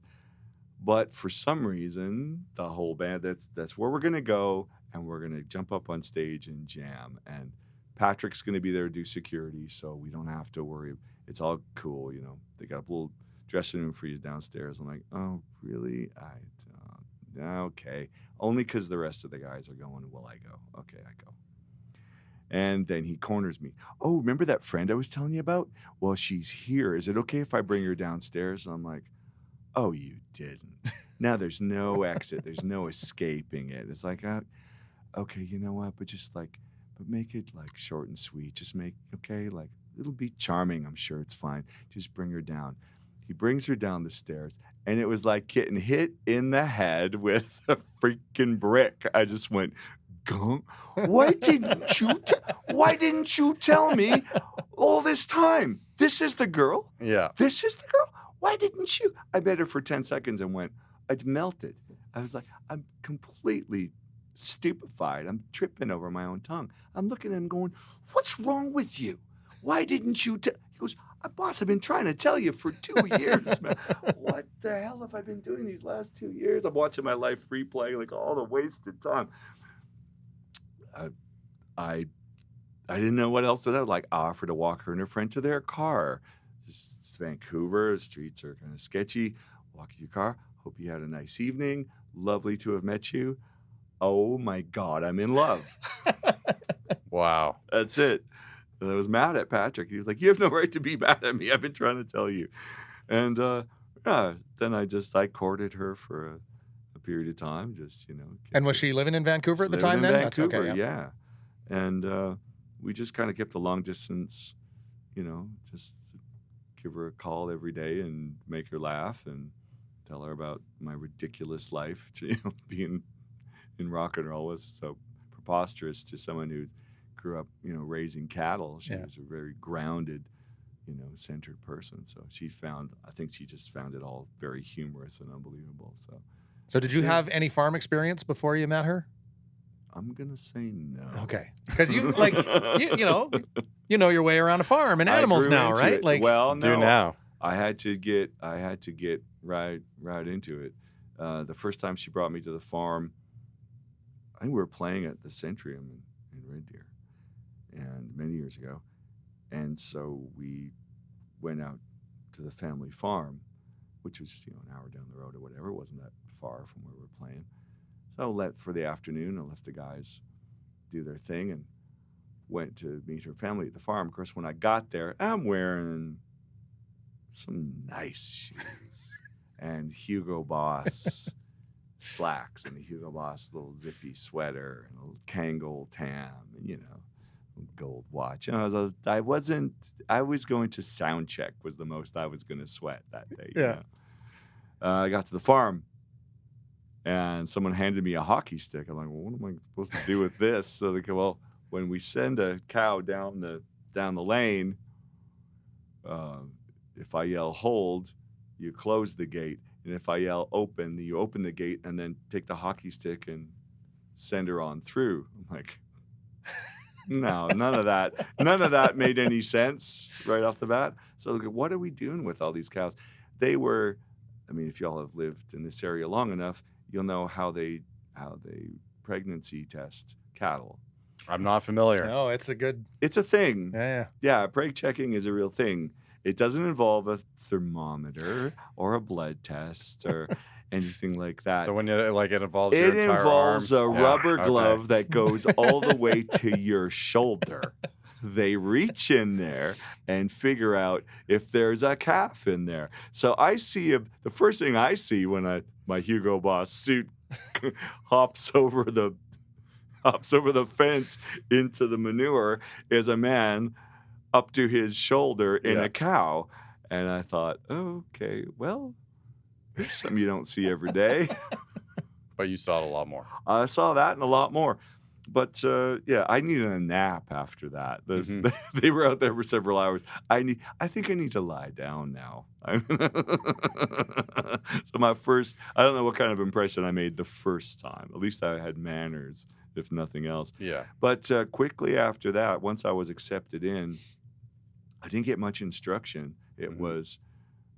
But for some reason, the whole band, that's where we're going to go, and we're going to jump up on stage and jam. And Patrick's going to be there to do security, so we don't have to worry. It's all cool, you know. They got a little dressing room for you downstairs. I'm like, "Oh, really? I don't. Okay." Only because the rest of the guys are going, "Well, I go." Okay, I go. And then he corners me. "Oh, remember that friend I was telling you about? Well, she's here. Is it okay if I bring her downstairs?" And I'm like, "Oh, you didn't." Now there's no exit. There's no escaping it. It's like, okay, you know what? But make it like short and sweet. Just okay, like it'll be charming. I'm sure it's fine. Just bring her down. He brings her down the stairs, and it was like getting hit in the head with a freaking brick. I just went, "Gunk. Why didn't you tell me all this time? This is the girl? Yeah. This is the girl? Why didn't you?" I bet her for 10 seconds and went, I'd melted. I was like, I'm completely stupefied. I'm tripping over my own tongue. I'm looking at him going, "What's wrong with you? Why didn't you tell?" He goes, "Boss, I've been trying to tell you for 2 years, man." What the hell have I been doing these last 2 years? I'm watching my life replay, like all the wasted time. I didn't know what else to do. Like, I offered to walk her and her friend to their car. It's Vancouver. The streets are kind of sketchy. Walk to your car. Hope you had a nice evening. Lovely to have met you. Oh my God, I'm in love. Wow. That's it. And I was mad at Patrick. He was like, "You have no right to be mad at me. I've been trying to tell you." And then I courted her for a period of time. Just, you know. And was she living in Vancouver at the time then? Vancouver, That's okay. yeah. And we just kind of kept a long distance, you know, just give her a call every day and make her laugh and tell her about my ridiculous life. You know, being in rock and roll was so preposterous to someone who grew up, you know, raising cattle. She was a very grounded, you know, centered person. So I think she just found it all very humorous and unbelievable. So did you have any farm experience before you met her? I'm gonna say no. Okay, because you like you know your way around a farm and animals now, right? It. Like, well, no, do now. I had to get right into it. The first time she brought me to the farm, I think we were playing at the Centrium in Red Deer, and many years ago, and so we went out to the family farm, which was just, you know, an hour down the road or whatever. It wasn't that far from where we were playing. So for the afternoon, I left the guys do their thing and went to meet her family at the farm. Of course, when I got there, I'm wearing some nice shoes and Hugo Boss slacks and a Hugo Boss little zippy sweater and a little Kangol tam and, you know, gold watch. And I was going to sound check was the most I was going to sweat that day. Yeah. You know? I got to the farm and someone handed me a hockey stick. I'm like, well, what am I supposed to do with this? So they go, well, when we send a cow down the lane, if I yell hold, you close the gate. And if I yell open, you open the gate and then take the hockey stick and send her on through. I'm like, no, none of that. None of that made any sense right off the bat. So what are we doing with all these cows? They were, I mean, if y'all have lived in this area long enough, you'll know how they pregnancy test cattle. I'm not familiar. No, it's It's a thing. Yeah. Yeah, preg checking is a real thing. It doesn't involve a thermometer or a blood test or anything like that. So when you it involves your entire involves arm? a rubber okay. glove that goes all the way to your shoulder. They reach in there and figure out if there's a calf in there. So I see the first thing I see when my Hugo Boss suit hops over the fence into the manure is a man up to his shoulder in a cow. And I thought, okay, well, there's something you don't see every day. But you saw it a lot more. I saw that and a lot more. But, I needed a nap after that. They were out there for several hours. I think I need to lie down now. So I don't know what kind of impression I made the first time. At least I had manners, if nothing else. Yeah. But quickly after that, once I was accepted in, I didn't get much instruction. It was,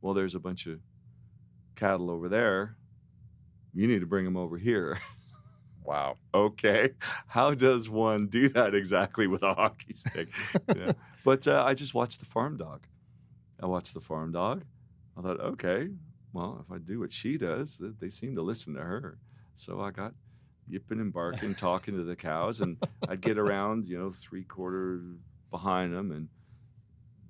well, there's a bunch of cattle over there. You need to bring them over here. Wow. Okay. How does one do that exactly with a hockey stick? Yeah. But I just watched the farm dog. I watched the farm dog. I thought, okay, well, if I do what she does, they seem to listen to her. So I got yipping and barking, talking to the cows, and I'd get around, 3/4 behind them and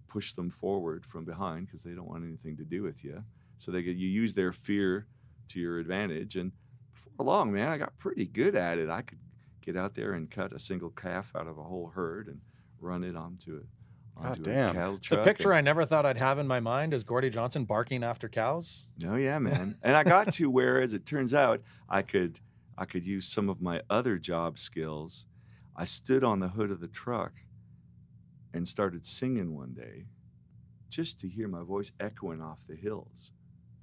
push them forward from behind because they don't want anything to do with you. So you use their fear to your advantage. And before long, man, I got pretty good at it. I could get out there and cut a single calf out of a whole herd and run it onto a cattle truck. The picture I never thought I'd have in my mind is Gordie Johnson barking after cows. Oh, yeah, man. And I got to where, as it turns out, I could use some of my other job skills. I stood on the hood of the truck and started singing one day just to hear my voice echoing off the hills,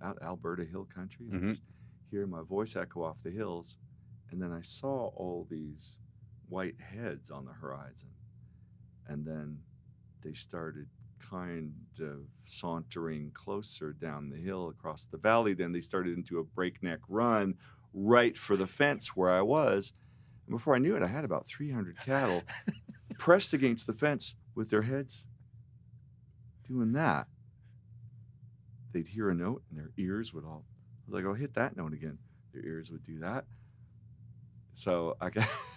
out Alberta hill country. I just hear my voice echo off the hills. And then I saw all these white heads on the horizon. And then they started kind of sauntering closer down the hill across the valley. Then they started into a breakneck run right for the fence where I was. And before I knew it, I had about 300 cattle pressed against the fence with their heads doing that. They'd hear a note and their ears would all, I was like, oh, hit that note again. Their ears would do that. So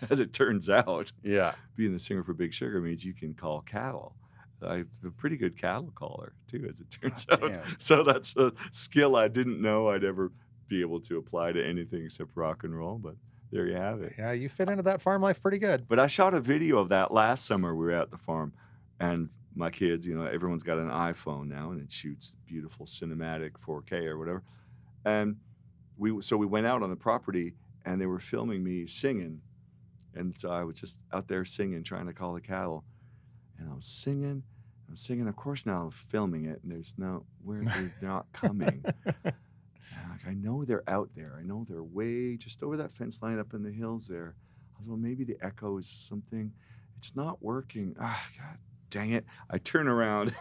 as it turns out, being the singer for Big Sugar means you can call cattle. I'm a pretty good cattle caller, too, as it turns out. Damn. So that's a skill I didn't know I'd ever be able to apply to anything except rock and roll, but there you have it. Yeah, you fit into that farm life pretty good. But I shot a video of that last summer. We were at the farm, and my kids, everyone's got an iPhone now, and it shoots beautiful cinematic 4K or whatever. And we went out on the property, and they were filming me singing. And so I was just out there singing, trying to call the cattle. And I was singing. Of course, now I'm filming it, and they're not coming. I know they're out there. I know they're way just over that fence line up in the hills there. I was, well, maybe the echo is something. It's not working. Ah, God dang it. I turn around.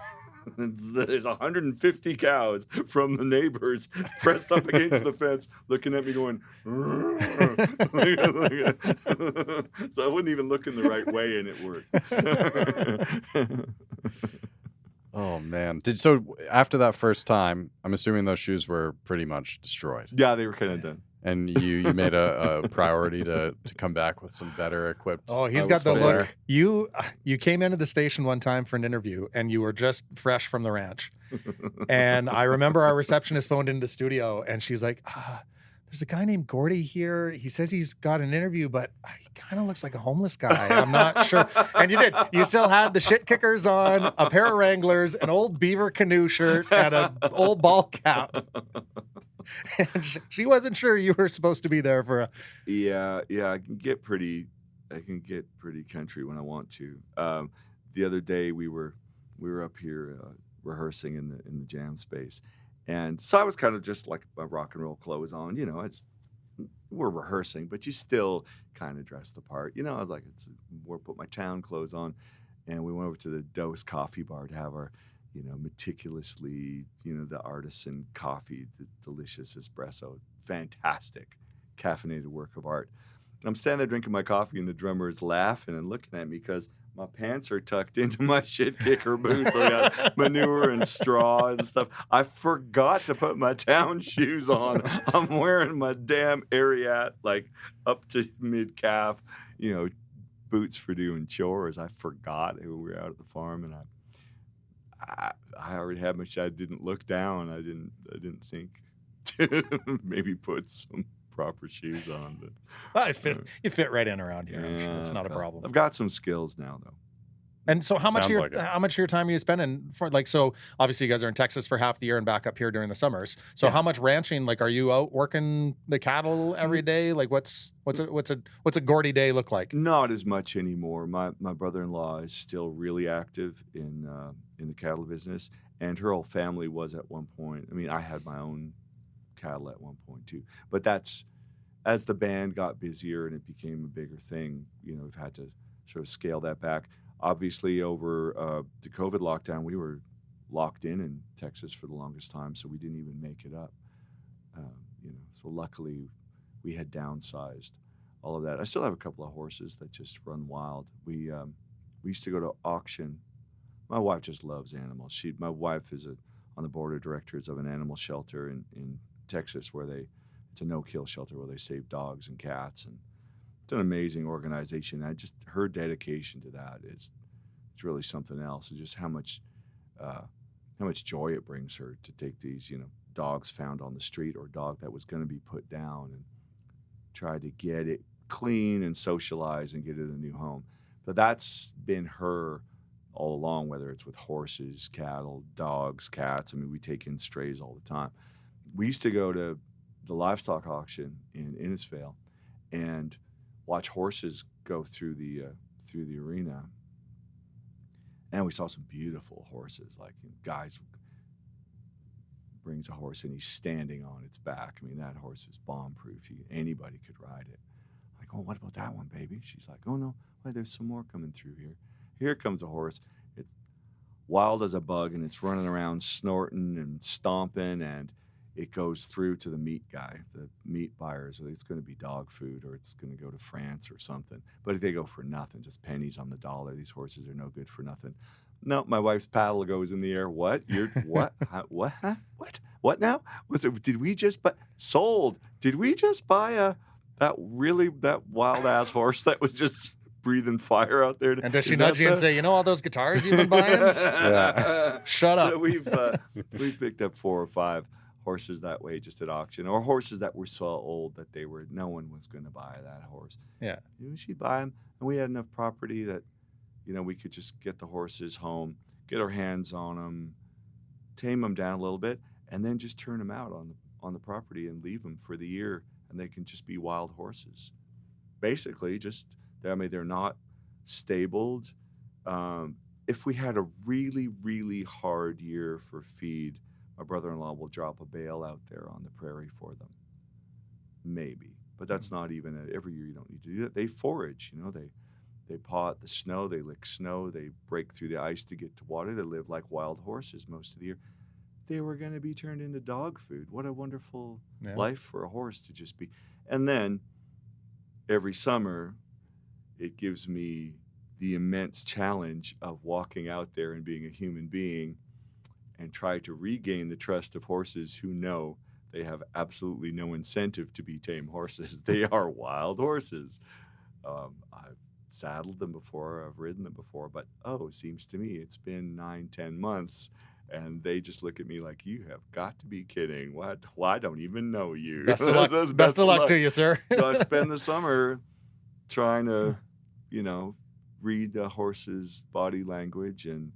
There's 150 cows from the neighbors pressed up against the fence looking at me going, so I wouldn't even look in the right way, and it worked. Oh, man. So after that first time, I'm assuming those shoes were pretty much destroyed. Yeah, they were kind of done. and you made a priority to come back with some better equipped. Oh, he's got the footwear. look. You came into the station one time for an interview, and you were just fresh from the ranch. And I remember our receptionist phoned into the studio, and she's like, there's a guy named Gordie here. He says he's got an interview, but he kind of looks like a homeless guy. I'm not sure. And you did. You still had the shit kickers on, a pair of Wranglers, an old beaver canoe shirt, and an old ball cap. And she wasn't sure you were supposed to be there for a... Yeah, I can get pretty country when I want to. The other day we were up here rehearsing in the jam space, and so I was kind of just like my rock and roll clothes on, we're rehearsing, but you still kind of dress the part, I was like, we'll put my town clothes on, and we went over to the Dose Coffee Bar to have our meticulously, the artisan coffee, the delicious espresso, fantastic caffeinated work of art. I'm standing there drinking my coffee, and the drummer is laughing and looking at me because my pants are tucked into my shit kicker boots. I got manure and straw and stuff. I forgot to put my town shoes on. I'm wearing my damn Ariat, like up to mid-calf, boots for doing chores. I forgot we were out at the farm, and I already had my shit. I didn't look down. I didn't think to maybe put some proper shoes on. But you fit right in around here. I'm sure it's not a problem. I've got some skills now, though. And so how much Sounds of like it. how much of your time are you spending for, like, so obviously you guys are in Texas for half the year and back up here during the summers. So how much ranching, like, are you out working the cattle every day? Like, what's a Gordie day look like? Not as much anymore. My brother-in-law is still really active in the cattle business, and her whole family was at one point. I mean, I had my own cattle at one point too, but that's as the band got busier and it became a bigger thing. We've had to sort of scale that back. Obviously, over the COVID lockdown, we were locked in Texas for the longest time, so we didn't even make it up. So luckily, we had downsized all of that. I still have a couple of horses that just run wild. We used to go to auction. My wife just loves animals. My wife is on the board of directors of an animal shelter in Texas it's a no-kill shelter where they save dogs and cats, and it's an amazing organization. Her dedication to that it's really something else. And just how much joy it brings her to take these, dogs found on the street or dog that was going to be put down and try to get it clean and socialize and get it a new home. But that's been her all along, whether it's with horses, cattle, dogs, cats. I mean, we take in strays all the time. We used to go to the livestock auction in Innisfail and watch horses go through the arena, and we saw some beautiful horses. Like, guys brings a horse and he's standing on its back. I mean, that horse is bomb-proof. Anybody could ride it. Like, oh, what about that one, baby? She's like, oh no, wait, there's some more coming through here. Here comes a horse. It's wild as a bug, and it's running around snorting and stomping, and it goes through to the meat guy, the meat buyers. It's going to be dog food, or it's going to go to France or something. But they go for nothing, just pennies on the dollar. These horses are no good for nothing. No, my wife's paddle goes in the air. What? You're what? What? Huh? What? What now? Did we just buy? Sold? Did we just buy that wild ass horse that was just breathing fire out there? And does she nudge you and say, all those guitars you've been buying? Shut up. So we've picked up 4 or 5 horses that way just at auction, or horses that were so old that no one was going to buy that horse. Yeah. She'd buy them, and we had enough property that, we could just get the horses home, get our hands on them, tame them down a little bit, and then just turn them out on the property and leave them for the year, and they can just be wild horses. Basically, they're not stabled. If we had a really, really hard year for feed, my brother-in-law will drop a bale out there on the prairie for them. Maybe. But that's not even every year. You don't need to do that. They forage, they paw at the snow, they lick snow, they break through the ice to get to water. They live like wild horses most of the year. They were going to be turned into dog food. What a wonderful life for a horse to just be. And then every summer, it gives me the immense challenge of walking out there and being a human being and try to regain the trust of horses who know they have absolutely no incentive to be tame horses. They are wild horses. I've saddled them before, I've ridden them before, but it seems to me it's been 9-10 months, and they just look at me like, you have got to be kidding. What? Well, I don't even know you. Best of luck. Best of luck to you, sir. So I spend the summer trying to, read the horse's body language and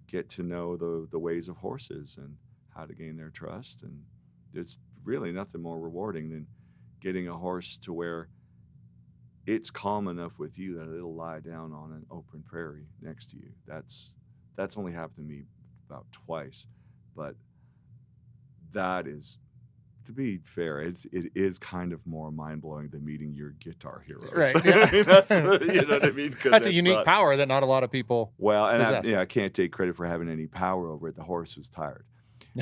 get to know the ways of horses and how to gain their trust. And it's really nothing more rewarding than getting a horse to where it's calm enough with you that it'll lie down on an open prairie next to you. That's only happened to me about twice, but that is, to be fair, it is kind of more mind-blowing than meeting your guitar heroes. Right. Yeah. I mean, that's, you know what I mean? That's a unique power that not a lot of people possess. And I can't take credit for having any power over it. The horse was tired.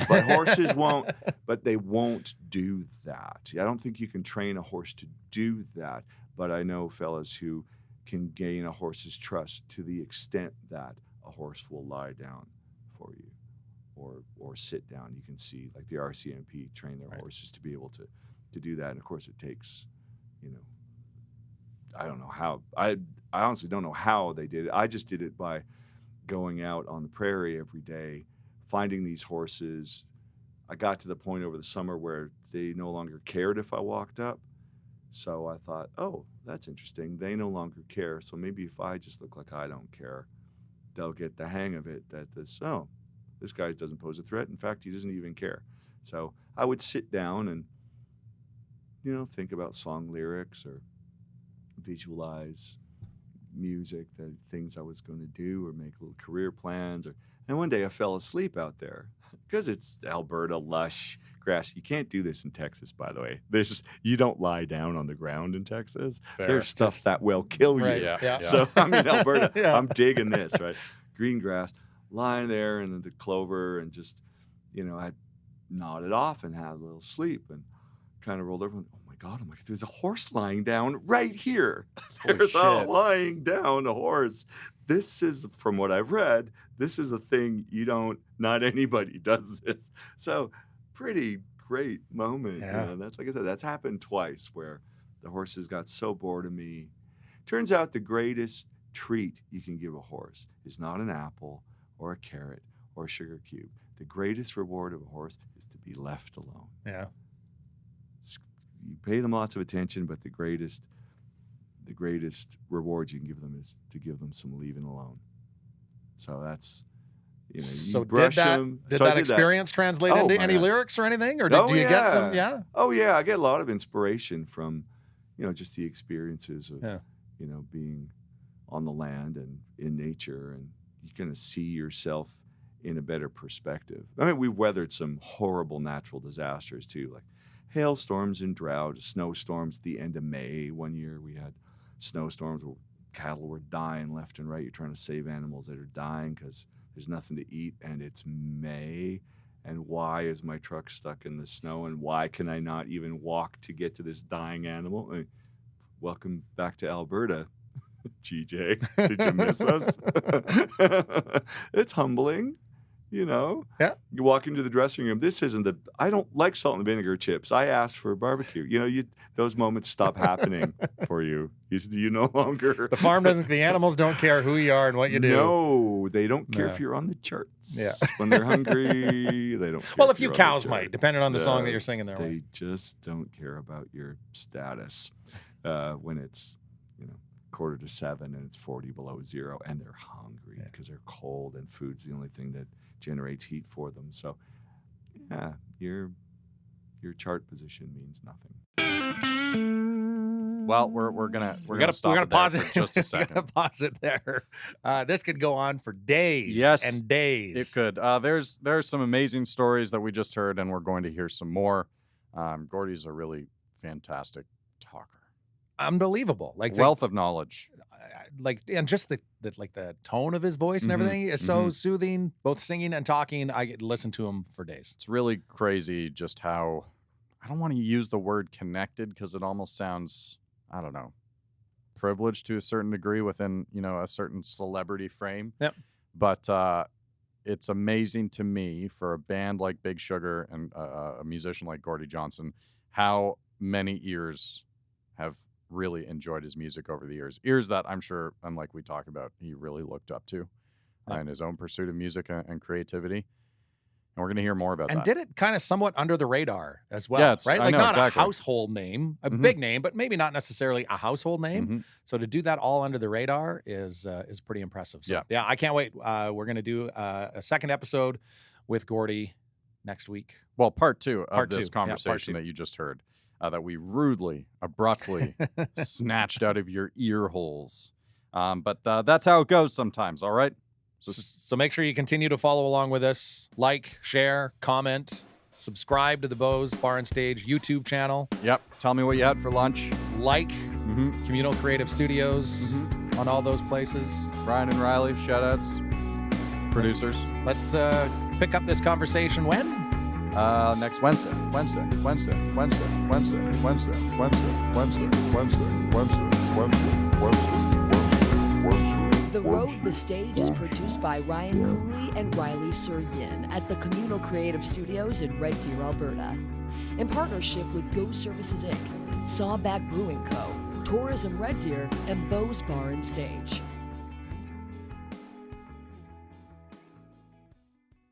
But horses won't, but they won't do that. I don't think you can train a horse to do that, but I know fellas who can gain a horse's trust to the extent that a horse will lie down for you or sit down. You can see, like the RCMP train their horses to be able to do that. And of course it takes, I don't know how, I honestly don't know how they did it. I just did it by going out on the prairie every day, finding these horses. I got to the point over the summer where they no longer cared if I walked up. So I thought, that's interesting. They no longer care. So maybe if I just look like I don't care, they'll get the hang of it that this guy doesn't pose a threat. In fact, he doesn't even care. So I would sit down and, think about song lyrics or visualize music, the things I was going to do, or make little career plans. And one day I fell asleep out there because it's Alberta, lush grass. You can't do this in Texas, by the way. You don't lie down on the ground in Texas. Fair. There's stuff that will kill you. Right, yeah. So I'm in Alberta. I'm digging this, right? Green grass, lying there in the clover, and just, I nodded off and had a little sleep and kind of rolled over. Oh my God, there's a horse lying down right here. There's a lying down a horse. This is, from what I've read, this is a thing not anybody does this. So pretty great moment. Yeah. That's, like I said, that's happened twice where the horses got so bored of me. Turns out the greatest treat you can give a horse is not an apple or a carrot or a sugar cube. The greatest reward of a horse is to be left alone. Yeah. You pay them lots of attention, but the greatest reward you can give them is to give them some leaving alone. So that's, So you brush did them. Did So I that experience translate into any lyrics or anything? Or do you get some? Yeah. Oh yeah, I get a lot of inspiration from, just the experiences of, being on the land and in nature, and you kind of see yourself in a better perspective. I mean, we've weathered some horrible natural disasters too, like hailstorms and drought, snowstorms at the end of May. One year we had snowstorms where cattle were dying left and right. You're trying to save animals that are dying because there's nothing to eat, and it's May. And why is my truck stuck in the snow? And why can I not even walk to get to this dying animal? Welcome back to Alberta, GJ. Did you miss us? It's humbling. Yeah. You walk into the dressing room. This isn't I don't like salt and vinegar chips. I asked for a barbecue. Those moments stop happening for you. You no longer. The farm doesn't. The animals don't care who you are and what you do. No, they don't care if you're on the charts. Yeah. When they're hungry, they don't care. Well, a few cows might, depending on the song that you're singing there. They just don't care about your status when it's 6:45 and it's 40 below zero, and they're hungry because they're cold, and food's the only thing that generates heat for them. So, yeah, your chart position means nothing. Well, we're gonna pause it for just a second. We're gonna pause it there. This could go on for days. Yes, and days. It could. There's some amazing stories that we just heard, and we're going to hear some more. Gordie's a really fantastic talker. Unbelievable, Wealth of knowledge. And just the tone of his voice and everything is so soothing. Both singing and talking, I get to listen to him for days. It's really crazy just how, I don't want to use the word connected because it almost sounds, I don't know, privileged to a certain degree within a certain celebrity frame. Yep. But it's amazing to me for a band like Big Sugar and a musician like Gordie Johnson, how many ears have really enjoyed his music over the years. Ears that I'm sure, unlike we talk about, he really looked up to in his own pursuit of music and creativity. And we're going to hear more about that. And did it kind of somewhat under the radar as well, Yeah, right? I Like know, not exactly. a household name, a big name, but maybe not necessarily a household name. Mhm. So to do that all under the radar is pretty impressive. So, Yeah. I can't wait. We're going to do a second episode with Gordie next week. Well, part two of Part this two. Yeah, part conversation two. that you just heard, that we rudely, abruptly snatched out of your ear holes. But that's how it goes sometimes, all right? So make sure you continue to follow along with us. Like, share, comment, subscribe to the Bose Bar and Stage YouTube channel. Yep. Tell me what you had for lunch. Like Mm-hmm. Communal Creative Studios on all those places. Ryan and Riley, shout-outs. Producers. Let's pick up this conversation when? Next Wednesday. The Road, the Stage is produced by Ryan Kuly and Riley Suryin at the Communal Creative Studios in Red Deer, Alberta. In partnership with Go Services Inc., Sawback Brewing Co., Tourism Red Deer, and Bose Bar and Stage.